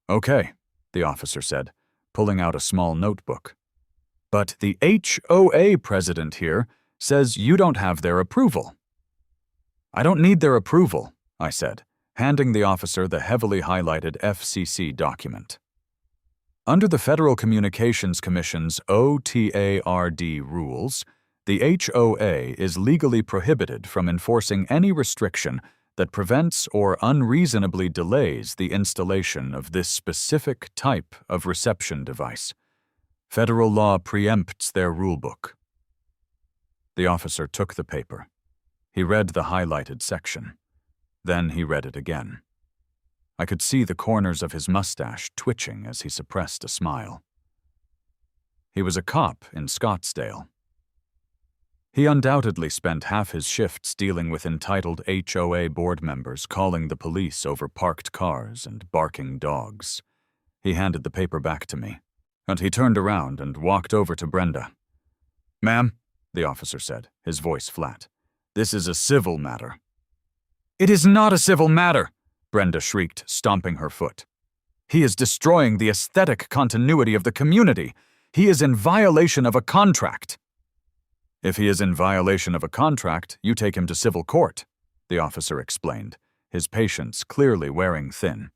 B: "Okay," the officer said, pulling out a small notebook. "But the HOA president here says you don't have their approval." "I don't need their approval," I said, handing the officer the heavily highlighted FCC document. Under the Federal Communications Commission's OTARD rules, the HOA is legally prohibited from enforcing any restriction that prevents or unreasonably delays the installation of this specific type of reception device. Federal law preempts their rulebook. The officer took the paper. He read the highlighted section. Then he read it again. I could see the corners of his mustache twitching as he suppressed a smile. He was a cop in Scottsdale. He undoubtedly spent half his shifts dealing with entitled HOA board members calling the police over parked cars and barking dogs. He handed the paper back to me, and he turned around and walked over to Brenda. "Ma'am," the officer said, his voice flat, "this is a civil matter." "It is not a civil matter," Brenda shrieked, stomping her foot. "He is destroying the aesthetic continuity of the community. He is in violation of a contract." "If he is in violation of a contract, you take him to civil court," the officer explained, his patience clearly wearing thin.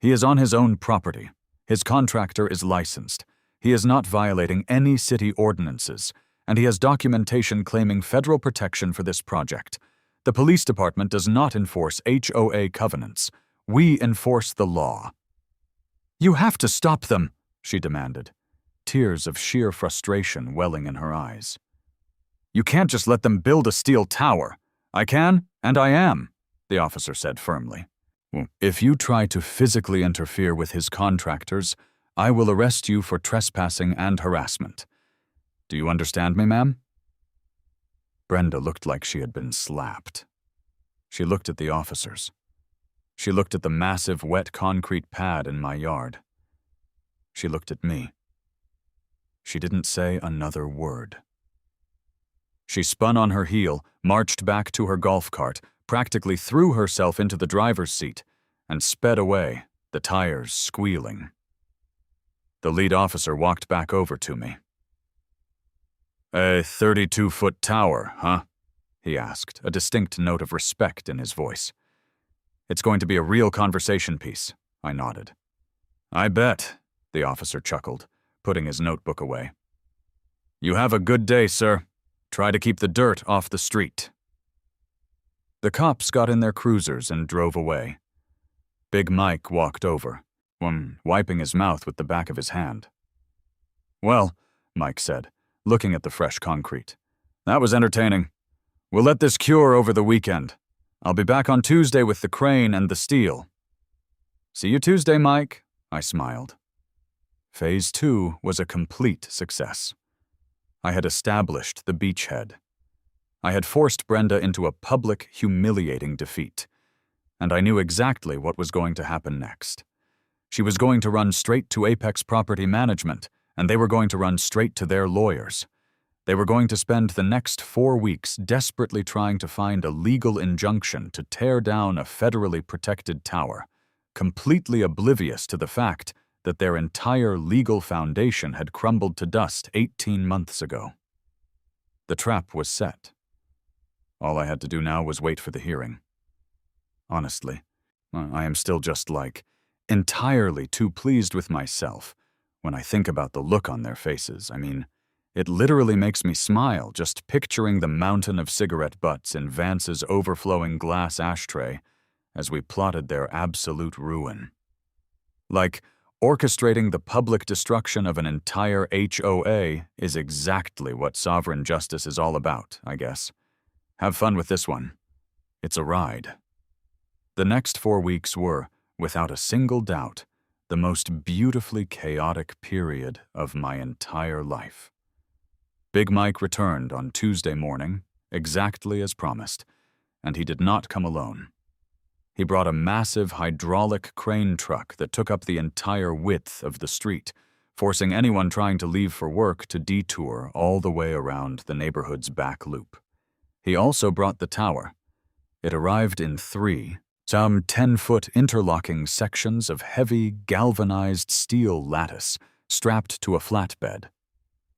B: "He is on his own property. His contractor is licensed. He is not violating any city ordinances, and he has documentation claiming federal protection for this project. The police department does not enforce HOA covenants. We enforce the law." "You have to stop them," she demanded, tears of sheer frustration welling in her eyes. "You can't just let them build a steel tower." "I can, and I am," the officer said firmly. "If you try to physically interfere with his contractors, I will arrest you for trespassing and harassment. Do you understand me, ma'am?" Brenda looked like she had been slapped. She looked at the officers. She looked at the massive wet concrete pad in my yard. She looked at me. She didn't say another word. She spun on her heel, marched back to her golf cart, practically threw herself into the driver's seat, and sped away, the tires squealing. The lead officer walked back over to me. "A 32-foot tower, huh?" he asked, a distinct note of respect in his voice. "It's going to be a real conversation piece," I nodded. "I bet," the officer chuckled, putting his notebook away. "You have a good day, sir. Try to keep the dirt off the street." The cops got in their cruisers and drove away. Big Mike walked over, wiping his mouth with the back of his hand. "Well," Mike said, looking at the fresh concrete, "that was entertaining. We'll let this cure over the weekend. I'll be back on Tuesday with the crane and the steel." "See you Tuesday, Mike," I smiled. Phase 2 was a complete success. I had established the beachhead. I had forced Brenda into a public, humiliating defeat, and I knew exactly what was going to happen next. She was going to run straight to Apex Property Management, and they were going to run straight to their lawyers. They were going to spend the next 4 weeks desperately trying to find a legal injunction to tear down a federally protected tower, completely oblivious to the fact that their entire legal foundation had crumbled to dust 18 months ago. The trap was set. All I had to do now was wait for the hearing. Honestly, I am still just entirely too pleased with myself when I think about the look on their faces. I mean, it literally makes me smile just picturing the mountain of cigarette butts in Vance's overflowing glass ashtray as we plotted their absolute ruin. Orchestrating the public destruction of an entire HOA is exactly what sovereign justice is all about, I guess. Have fun with this one. It's a ride. The next 4 weeks were, without a single doubt, the most beautifully chaotic period of my entire life. Big Mike returned on Tuesday morning, exactly as promised, and he did not come alone. He brought a massive hydraulic crane truck that took up the entire width of the street, forcing anyone trying to leave for work to detour all the way around the neighborhood's back loop. He also brought the tower. It arrived in 3, some 10-foot interlocking sections of heavy, galvanized steel lattice strapped to a flatbed.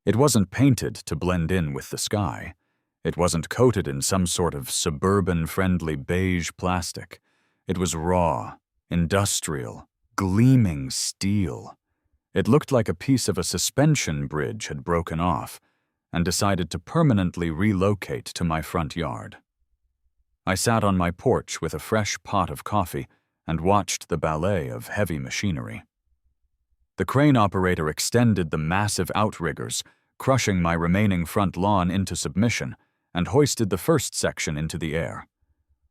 B: It wasn't painted to blend in with the sky. It wasn't coated in some sort of suburban-friendly beige plastic. It was raw, industrial, gleaming steel. It looked like a piece of a suspension bridge had broken off and decided to permanently relocate to my front yard. I sat on my porch with a fresh pot of coffee and watched the ballet of heavy machinery. The crane operator extended the massive outriggers, crushing my remaining front lawn into submission, and hoisted the first section into the air.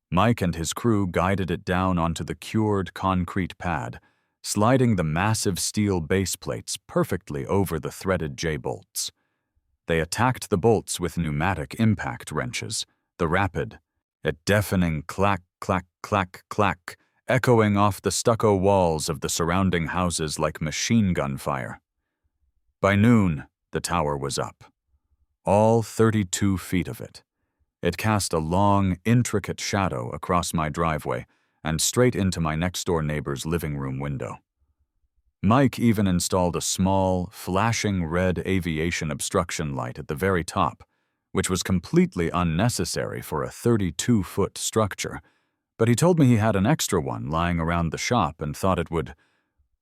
B: Mike and his crew guided it down onto the cured concrete pad, sliding the massive steel base plates perfectly over the threaded J-bolts. They attacked the bolts with pneumatic impact wrenches, the rapid, a deafening clack, clack, clack, clack, echoing off the stucco walls of the surrounding houses like machine gun fire. By noon, the tower was up. All 32 feet of it. It cast a long, intricate shadow across my driveway and straight into my next-door neighbor's living room window. Mike even installed a small, flashing red aviation obstruction light at the very top, which was completely unnecessary for a 32-foot structure, but he told me he had an extra one lying around the shop and thought it would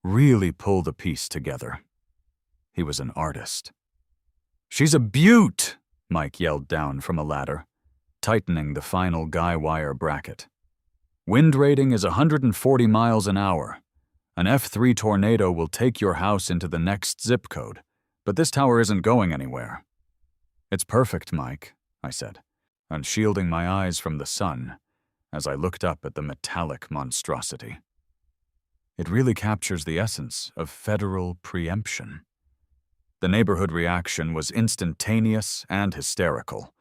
B: really pull the piece together. He was an artist. "She's a beaut!" Mike yelled down from a ladder, tightening the final guy wire bracket. "Wind rating is 140 miles an hour. An F3 tornado will take your house into the next zip code, but this tower isn't going anywhere." "It's perfect, Mike," I said, unshielding my eyes from the sun as I looked up at the metallic monstrosity. "It really captures the essence of federal preemption." The neighborhood reaction was instantaneous and hysterical.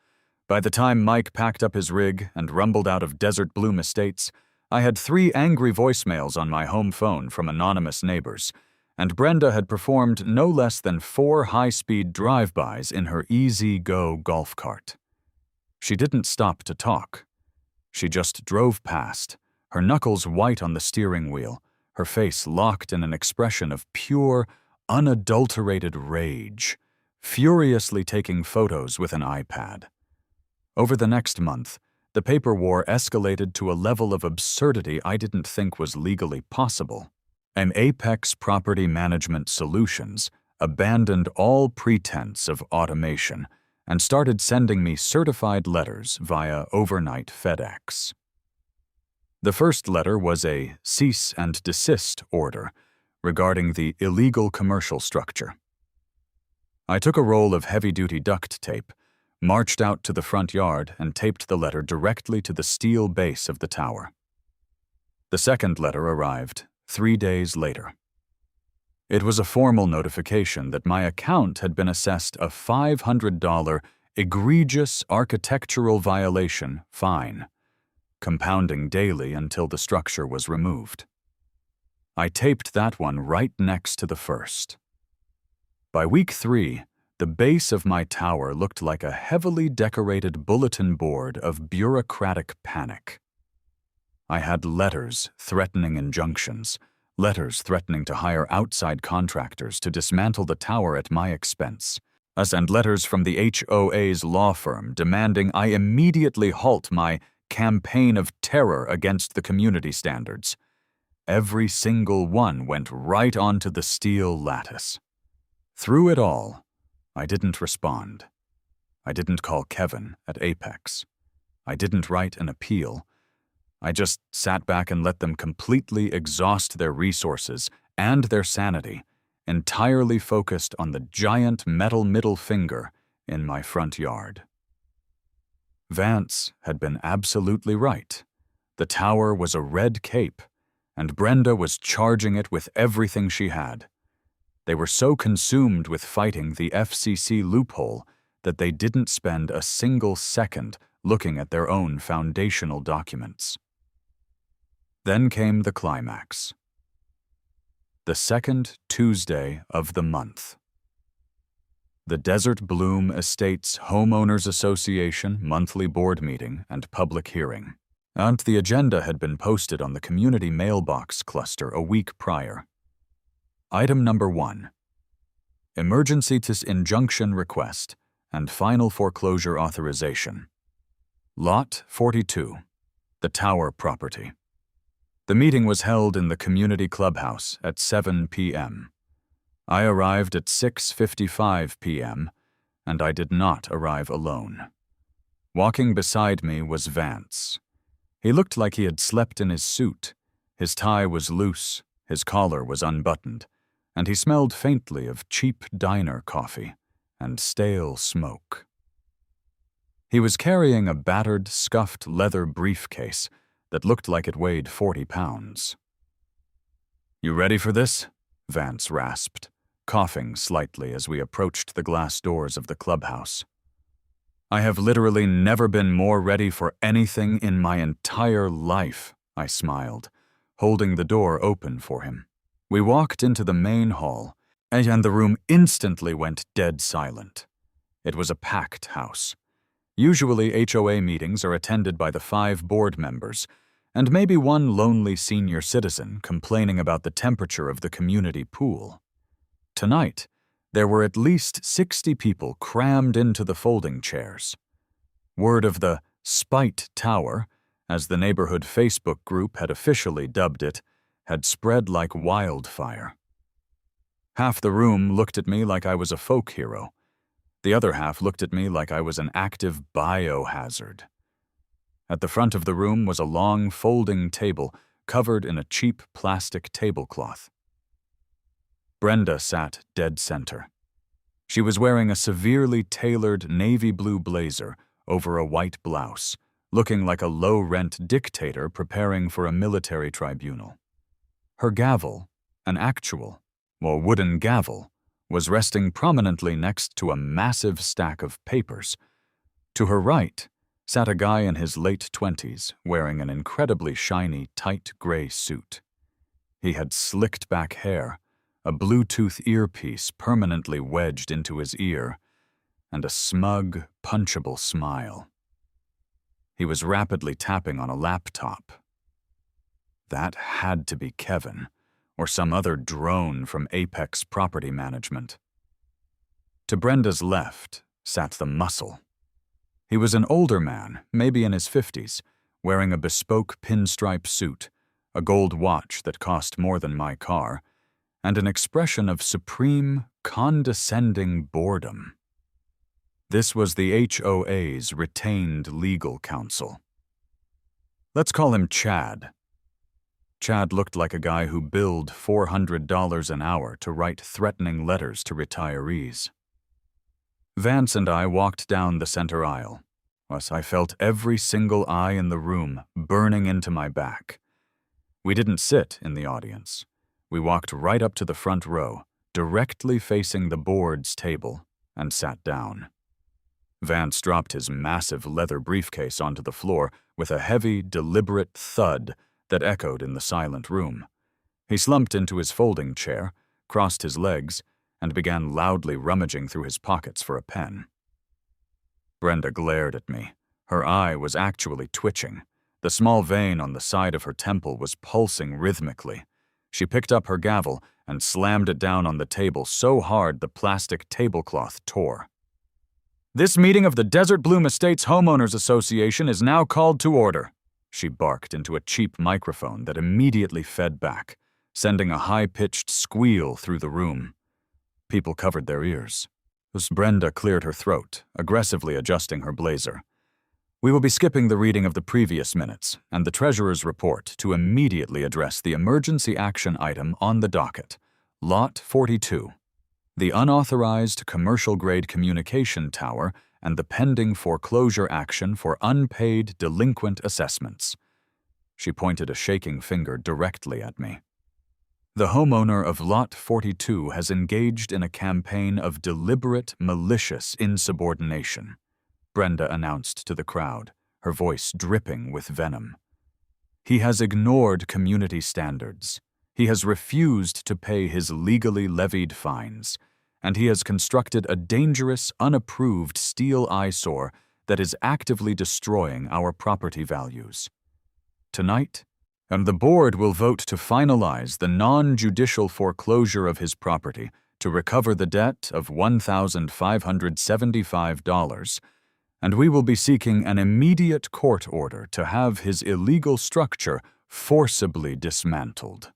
B: By the time Mike packed up his rig and rumbled out of Desert Bloom Estates, I had 3 angry voicemails on my home phone from anonymous neighbors, and Brenda had performed no less than 4 high-speed drive-bys in her easy-go golf cart. She didn't stop to talk. She just drove past, her knuckles white on the steering wheel, her face locked in an expression of pure, unadulterated rage, furiously taking photos with an iPad. Over the next month, the paper war escalated to a level of absurdity I didn't think was legally possible. And Apex Property Management Solutions abandoned all pretense of automation and started sending me certified letters via overnight FedEx. The first letter was a cease and desist order regarding the illegal commercial structure. I took a roll of heavy-duty duct tape, marched out to the front yard, and taped the letter directly to the steel base of the tower. The second letter arrived 3 days later. It was a formal notification that my account had been assessed a $500 egregious architectural violation fine, compounding daily until the structure was removed. I taped that one right next to the first. By week 3, the base of my tower looked like a heavily decorated bulletin board of bureaucratic panic. I had letters threatening injunctions, letters threatening to hire outside contractors to dismantle the tower at my expense, and letters from the HOA's law firm demanding I immediately halt my campaign of terror against the community standards. Every single one went right onto the steel lattice. Through it all, I didn't respond. I didn't call Kevin at Apex. I didn't write an appeal. I just sat back and let them completely exhaust their resources and their sanity, entirely focused on the giant metal middle finger in my front yard. Vance had been absolutely right. The tower was a red cape, and Brenda was charging it with everything she had. They were so consumed with fighting the FCC loophole that they didn't spend a single second looking at their own foundational documents. Then came the climax. The second Tuesday of the month. The Desert Bloom Estates Homeowners Association monthly board meeting and public hearing. And the agenda had been posted on the community mailbox cluster a week prior. Item number 1. Emergency injunction request and final foreclosure authorization. Lot 42. The Tower property. The meeting was held in the community clubhouse at 7 p.m. I arrived at 6:55 p.m., and I did not arrive alone. Walking beside me was Vance. He looked like he had slept in his suit. His tie was loose, his collar was unbuttoned, and he smelled faintly of cheap diner coffee and stale smoke. He was carrying a battered, scuffed leather briefcase that looked like it weighed 40 pounds. "You ready for this?" Vance rasped, coughing slightly as we approached the glass doors of the clubhouse. "I have literally never been more ready for anything in my entire life," I smiled, holding the door open for him. We walked into the main hall, and the room instantly went dead silent. It was a packed house. Usually HOA meetings are attended by the 5 board members, and maybe one lonely senior citizen complaining about the temperature of the community pool. Tonight, there were at least 60 people crammed into the folding chairs. Word of the Spite Tower, as the neighborhood Facebook group had officially dubbed it, had spread like wildfire. Half the room looked at me like I was a folk hero. The other half looked at me like I was an active biohazard. At the front of the room was a long folding table covered in a cheap plastic tablecloth. Brenda sat dead center. She was wearing a severely tailored navy blue blazer over a white blouse, looking like a low-rent dictator preparing for a military tribunal. Her gavel, an actual, wooden gavel, was resting prominently next to a massive stack of papers. To her right sat a guy in his late 20s wearing an incredibly shiny, tight gray suit. He had slicked back hair, a Bluetooth earpiece permanently wedged into his ear, and a smug, punchable smile. He was rapidly tapping on a laptop. That had to be Kevin, or some other drone from Apex Property Management. To Brenda's left sat the muscle. He was an older man, maybe in his 50s, wearing a bespoke pinstripe suit, a gold watch that cost more than my car, and an expression of supreme, condescending boredom. This was the HOA's retained legal counsel. Let's call him Chad. Chad looked like a guy who billed $400 an hour to write threatening letters to retirees. Vance and I walked down the center aisle, as I felt every single eye in the room burning into my back. We didn't sit in the audience. We walked right up to the front row, directly facing the board's table, and sat down. Vance dropped his massive leather briefcase onto the floor with a heavy, deliberate thud that echoed in the silent room. He slumped into his folding chair, crossed his legs, and began loudly rummaging through his pockets for a pen. Brenda glared at me. Her eye was actually twitching. The small vein on the side of her temple was pulsing rhythmically. She picked up her gavel and slammed it down on the table so hard the plastic tablecloth tore. "This meeting of the Desert Bloom Estates Homeowners Association is now called to order," she barked into a cheap microphone that immediately fed back, sending a high-pitched squeal through the room. People covered their ears. As Brenda cleared her throat, aggressively adjusting her blazer. "We will be skipping the reading of the previous minutes and the treasurer's report to immediately address the emergency action item on the docket, Lot 42, the unauthorized commercial-grade communication tower and the pending foreclosure action for unpaid delinquent assessments." She pointed a shaking finger directly at me. "The homeowner of Lot 42 has engaged in a campaign of deliberate, malicious insubordination," Brenda announced to the crowd, her voice dripping with venom. "He has ignored community standards. He has refused to pay his legally levied fines, and he has constructed a dangerous, unapproved steel eyesore that is actively destroying our property values. Tonight, and the board will vote to finalize the non-judicial foreclosure of his property to recover the debt of $1,575, and we will be seeking an immediate court order to have his illegal structure forcibly dismantled."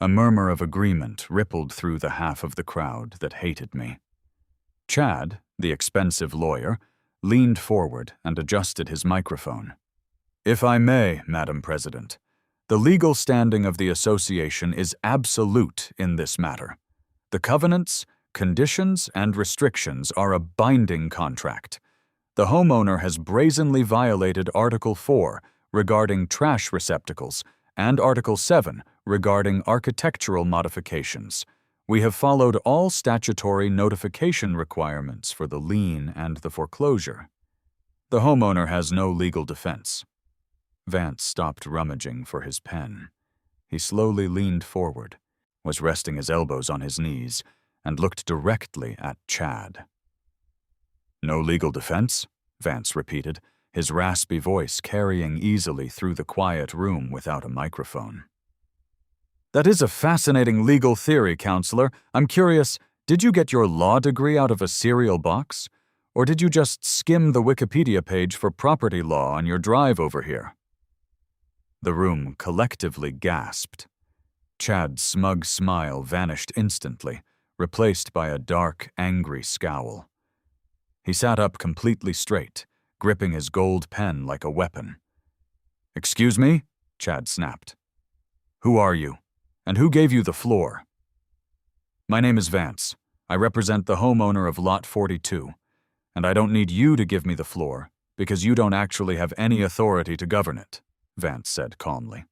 B: A murmur of agreement rippled through the half of the crowd that hated me. Chad, the expensive lawyer, leaned forward and adjusted his microphone. "If I may, Madam President, the legal standing of the association is absolute in this matter. The covenants, conditions, and restrictions are a binding contract. The homeowner has brazenly violated Article 4 regarding trash receptacles and Article 7 regarding architectural modifications. We have followed all statutory notification requirements for the lien and the foreclosure. The homeowner has no legal defense." Vance stopped rummaging for his pen. He slowly leaned forward, was resting his elbows on his knees, and looked directly at Chad. "No legal defense?" Vance repeated, his raspy voice carrying easily through the quiet room without a microphone. "That is a fascinating legal theory, counselor. I'm curious, did you get your law degree out of a cereal box? Or did you just skim the Wikipedia page for property law on your drive over here?" The room collectively gasped. Chad's smug smile vanished instantly, replaced by a dark, angry scowl. He sat up completely straight, gripping his gold pen like a weapon. "Excuse me?" Chad snapped. Who are you? And who gave you the floor? My name is Vance. I represent the homeowner of Lot 42, and I don't need you to give me the floor because you don't actually have any authority to govern it, Vance said calmly.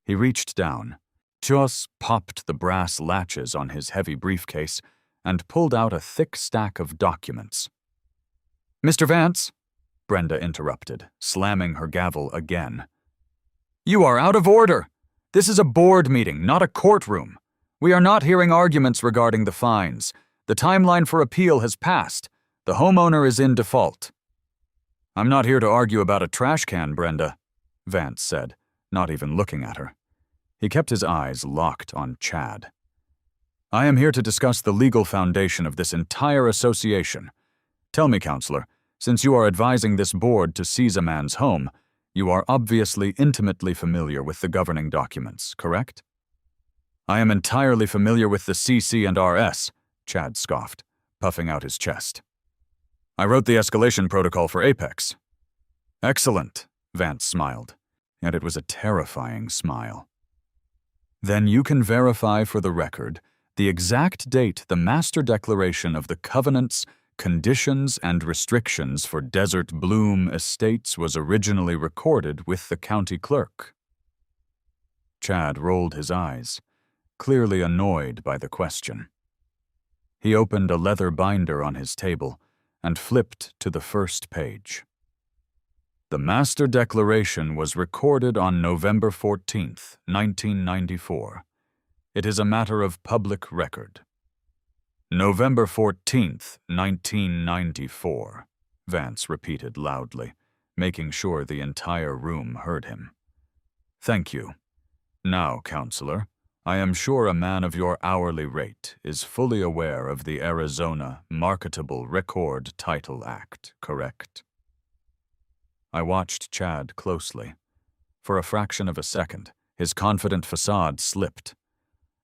B: He reached down, just popped the brass latches on his heavy briefcase, and pulled out a thick stack of documents. Mr. Vance, Brenda interrupted, slamming her gavel again. You are out of order. This is a board meeting, not a courtroom. We are not hearing arguments regarding the fines. The timeline for appeal has passed. The homeowner is in default. I'm not here to argue about a trash can, Brenda, Vance said, not even looking at her. He kept his eyes locked on Chad. I am here to discuss the legal foundation of this entire association. Tell me, counselor, since you are advising this board to seize a man's home, you are obviously intimately familiar with the governing documents, correct? I am entirely familiar with the CC and RS, Chad scoffed, puffing out his chest. I wrote the escalation protocol for Apex. Excellent, Vance smiled, and it was a terrifying smile. Then you can verify for the record the exact date the Master Declaration of the Covenants, Conditions, and Restrictions for Desert Bloom Estates was originally recorded with the county clerk. Chad rolled his eyes, clearly annoyed by the question. He opened a leather binder on his table and flipped to the first page. The Master Declaration was recorded on November 14th, 1994. It is a matter of public record. November 14th, 1994, Vance repeated loudly, making sure the entire room heard him. Thank you. Now, counselor, I am sure a man of your hourly rate is fully aware of the Arizona Marketable Record Title Act, correct? I watched Chad closely. For a fraction of a second, his confident facade slipped.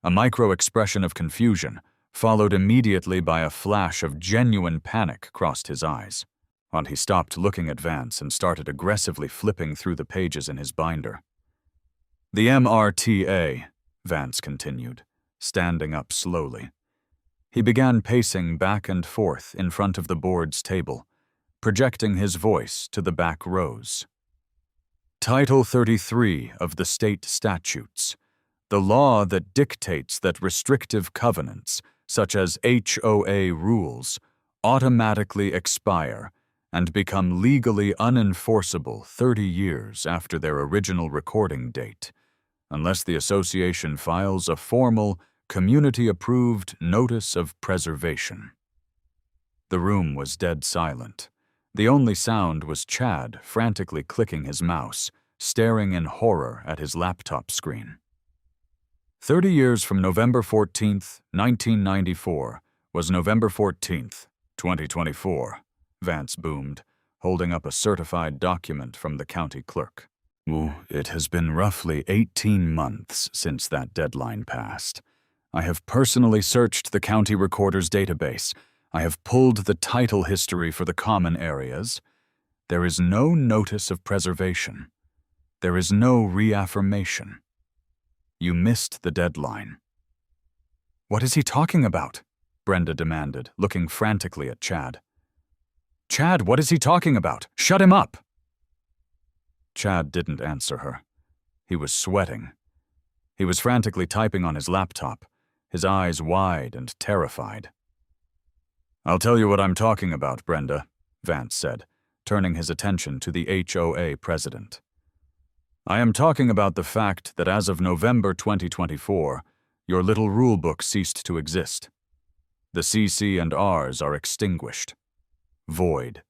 B: A micro-expression of confusion, followed immediately by a flash of genuine panic, crossed his eyes. And he stopped looking at Vance and started aggressively flipping through the pages in his binder. The MRTA, Vance continued, standing up slowly. He began pacing back and forth in front of the board's table, projecting his voice to the back rows. Title 33 of the state statutes, the law that dictates that restrictive covenants, such as HOA rules, automatically expire and become legally unenforceable 30 years after their original recording date, unless the association files a formal, community-approved notice of preservation. The room was dead silent. The only sound was Chad frantically clicking his mouse, staring in horror at his laptop screen. 30 years from November 14th, 1994, was November 14th, 2024, Vance boomed, holding up a certified document from the county clerk. It has been roughly 18 months since that deadline passed. I have personally searched the county recorder's database. I have pulled the title history for the common areas. There is no notice of preservation. There is no reaffirmation. You missed the deadline. What is he talking about? Brenda demanded, looking frantically at Chad. Chad, what is he talking about? Shut him up! Chad didn't answer her. He was sweating. He was frantically typing on his laptop, his eyes wide and terrified. I'll tell you what I'm talking about, Brenda, Vance said, turning his attention to the HOA president. I am talking about the fact that as of November 2024, your little rulebook ceased to exist. The CC and Rs are extinguished. Void.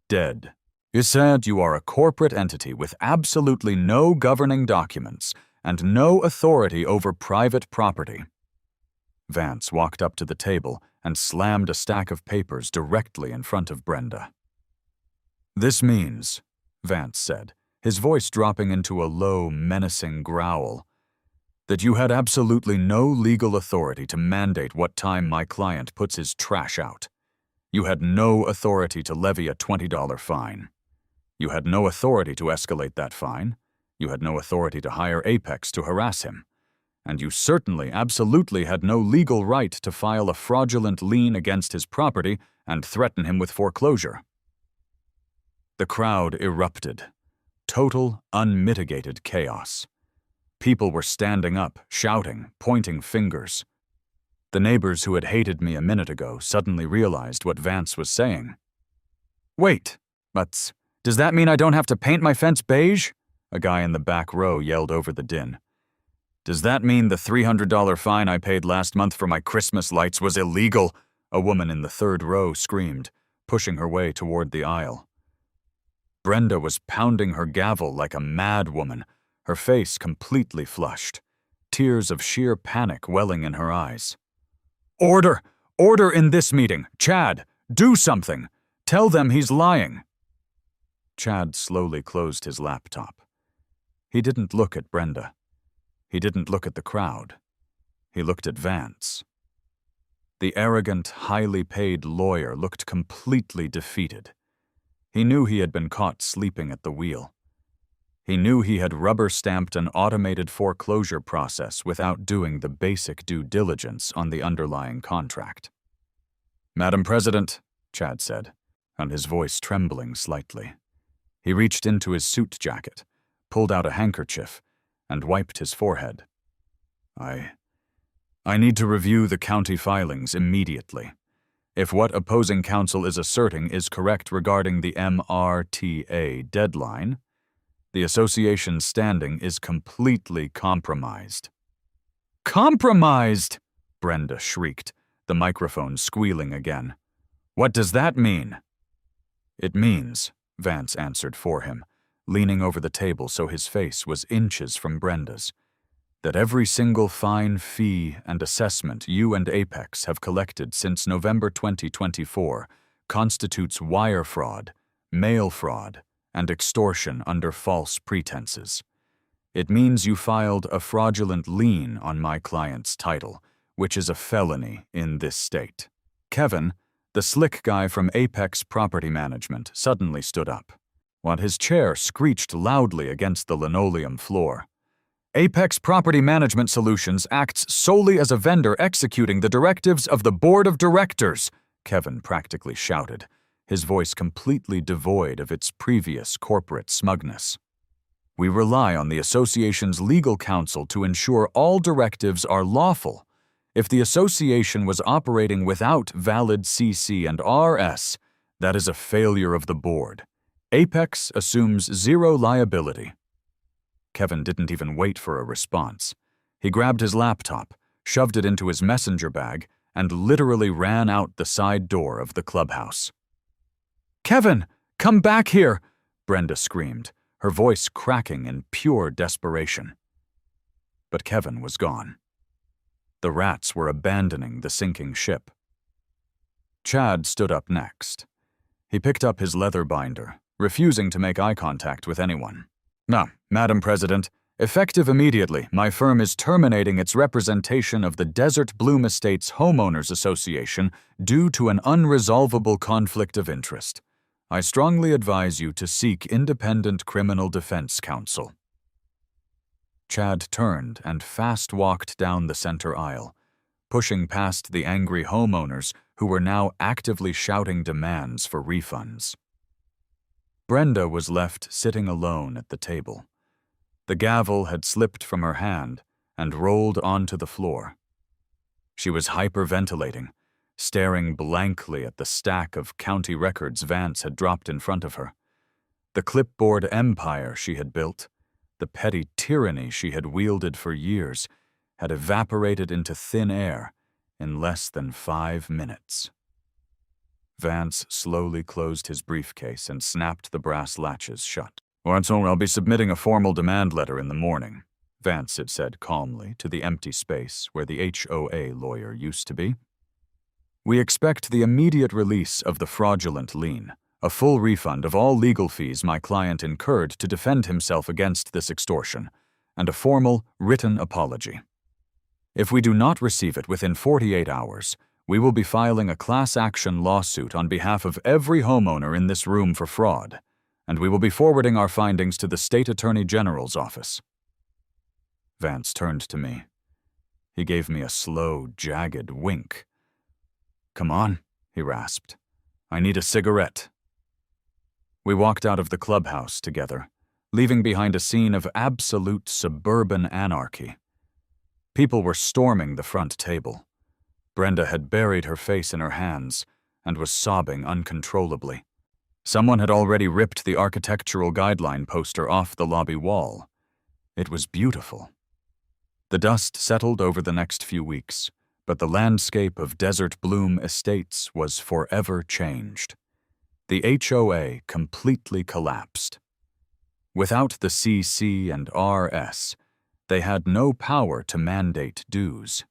B: Dead. You said you are a corporate entity with absolutely no governing documents and no authority over private property. Vance walked up to the table and slammed a stack of papers directly in front of Brenda. This means, Vance said, his voice dropping into a low, menacing growl, that you had absolutely no legal authority to mandate what time my client puts his trash out. You had no authority to levy a $20 fine. You had no authority to escalate that fine, You had no authority to hire Apex to harass him. And you certainly, absolutely had no legal right to file a fraudulent lien against his property and threaten him with foreclosure. The crowd erupted. Total, unmitigated chaos. People were standing up, shouting, pointing fingers. The neighbors who had hated me a minute ago suddenly realized what Vance was saying. "Wait, but does that mean I don't have to paint my fence beige?" A guy in the back row yelled over the din. "Does that mean the $300 fine I paid last month for my Christmas lights was illegal?" A woman in the third row screamed, pushing her way toward the aisle. Brenda was pounding her gavel like a mad woman, her face completely flushed, tears of sheer panic welling in her eyes. "Order! Order in this meeting! Chad, do something! Tell them he's lying!" Chad slowly closed his laptop. He didn't look at Brenda. He didn't look at the crowd. He looked at Vance. The arrogant, highly paid lawyer looked completely defeated. He knew he had been caught sleeping at the wheel. He knew he had rubber-stamped an automated foreclosure process without doing the basic due diligence on the underlying contract. "Madam President," Chad said, and his voice trembling slightly. He reached into his suit jacket, pulled out a handkerchief, and wiped his forehead. I need to review the county filings immediately. If what opposing counsel is asserting is correct regarding the MRTA deadline, the association's standing is completely compromised." "Compromised!" Brenda shrieked, the microphone squealing again. "What does that mean?" "It means," Vance answered for him, leaning over the table so his face was inches from Brenda's, "that every single fine, fee, and assessment you and Apex have collected since November 2024 constitutes wire fraud, mail fraud, and extortion under false pretenses. It means you filed a fraudulent lien on my client's title, which is a felony in this state." Kevin, the slick guy from Apex Property Management, suddenly stood up, while his chair screeched loudly against the linoleum floor. "Apex Property Management Solutions acts solely as a vendor executing the directives of the Board of Directors," Kevin practically shouted, his voice completely devoid of its previous corporate smugness. "We rely on the association's legal counsel to ensure all directives are lawful. If the association was operating without valid CC and RS, that is a failure of the board. Apex assumes zero liability." Kevin didn't even wait for a response. He grabbed his laptop, shoved it into his messenger bag, and literally ran out the side door of the clubhouse. "Kevin, come back here!" Brenda screamed, her voice cracking in pure desperation. But Kevin was gone. The rats were abandoning the sinking ship. Chad stood up next. He picked up his leather binder, refusing to make eye contact with anyone. "Now, Madam President, effective immediately, my firm is terminating its representation of the Desert Bloom Estates Homeowners Association due to an unresolvable conflict of interest. I strongly advise you to seek independent criminal defense counsel." Chad turned and fast-walked down the center aisle, pushing past the angry homeowners who were now actively shouting demands for refunds. Brenda was left sitting alone at the table. The gavel had slipped from her hand and rolled onto the floor. She was hyperventilating, staring blankly at the stack of county records Vance had dropped in front of her. The clipboard empire she had built, the petty tyranny she had wielded for years, had evaporated into thin air in less than 5 minutes. Vance slowly closed his briefcase and snapped the brass latches shut. "Watson, I'll be submitting a formal demand letter in the morning," Vance had said calmly to the empty space where the HOA lawyer used to be. "We expect the immediate release of the fraudulent lien, a full refund of all legal fees my client incurred to defend himself against this extortion, and a formal, written apology. If we do not receive it within 48 hours, we will be filing a class action lawsuit on behalf of every homeowner in this room for fraud, and we will be forwarding our findings to the State Attorney General's office." Vance turned to me. He gave me a slow, jagged wink. "Come on," he rasped. "I need a cigarette." We walked out of the clubhouse together, leaving behind a scene of absolute suburban anarchy. People were storming the front table. Brenda had buried her face in her hands and was sobbing uncontrollably. Someone had already ripped the architectural guideline poster off the lobby wall. It was beautiful. The dust settled over the next few weeks, but the landscape of Desert Bloom Estates was forever changed. The HOA completely collapsed. Without the CC and RS, they had no power to mandate dues.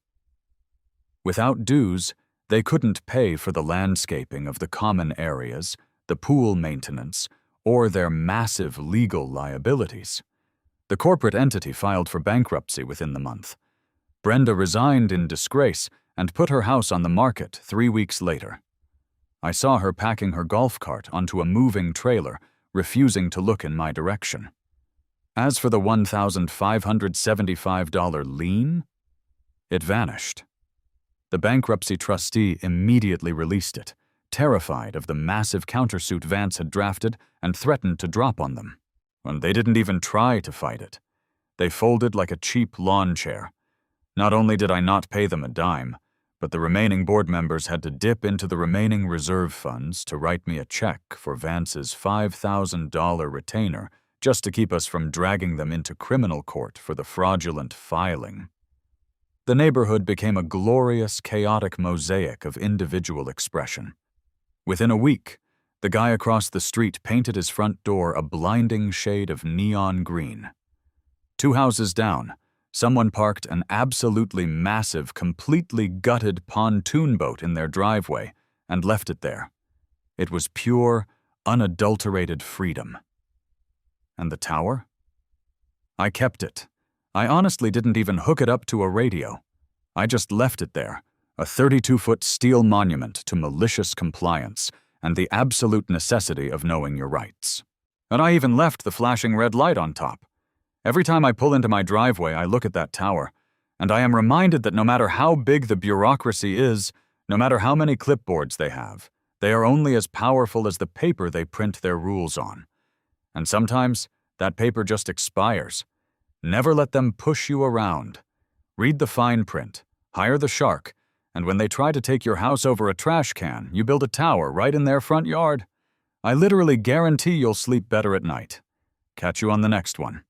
B: Without dues, they couldn't pay for the landscaping of the common areas, the pool maintenance, or their massive legal liabilities. The corporate entity filed for bankruptcy within the month. Brenda resigned in disgrace and put her house on the market 3 weeks later. I saw her packing her golf cart onto a moving trailer, refusing to look in my direction. As for the $1,575 lien, it vanished. The bankruptcy trustee immediately released it, terrified of the massive countersuit Vance had drafted and threatened to drop on them. And they didn't even try to fight it. They folded like a cheap lawn chair. Not only did I not pay them a dime, but the remaining board members had to dip into the remaining reserve funds to write me a check for Vance's $5,000 retainer just to keep us from dragging them into criminal court for the fraudulent filing. The neighborhood became a glorious, chaotic mosaic of individual expression. Within a week, the guy across the street painted his front door a blinding shade of neon green. 2 houses down, someone parked an absolutely massive, completely gutted pontoon boat in their driveway and left it there. It was pure, unadulterated freedom. And the tower? I kept it. I honestly didn't even hook it up to a radio. I just left it there, a 32-foot steel monument to malicious compliance and the absolute necessity of knowing your rights. And I even left the flashing red light on top. Every time I pull into my driveway, I look at that tower, and I am reminded that no matter how big the bureaucracy is, no matter how many clipboards they have, they are only as powerful as the paper they print their rules on. And sometimes, that paper just expires. Never let them push you around. Read the fine print, hire the shark, and when they try to take your house over a trash can, you build a tower right in their front yard. I literally guarantee you'll sleep better at night. Catch you on the next one.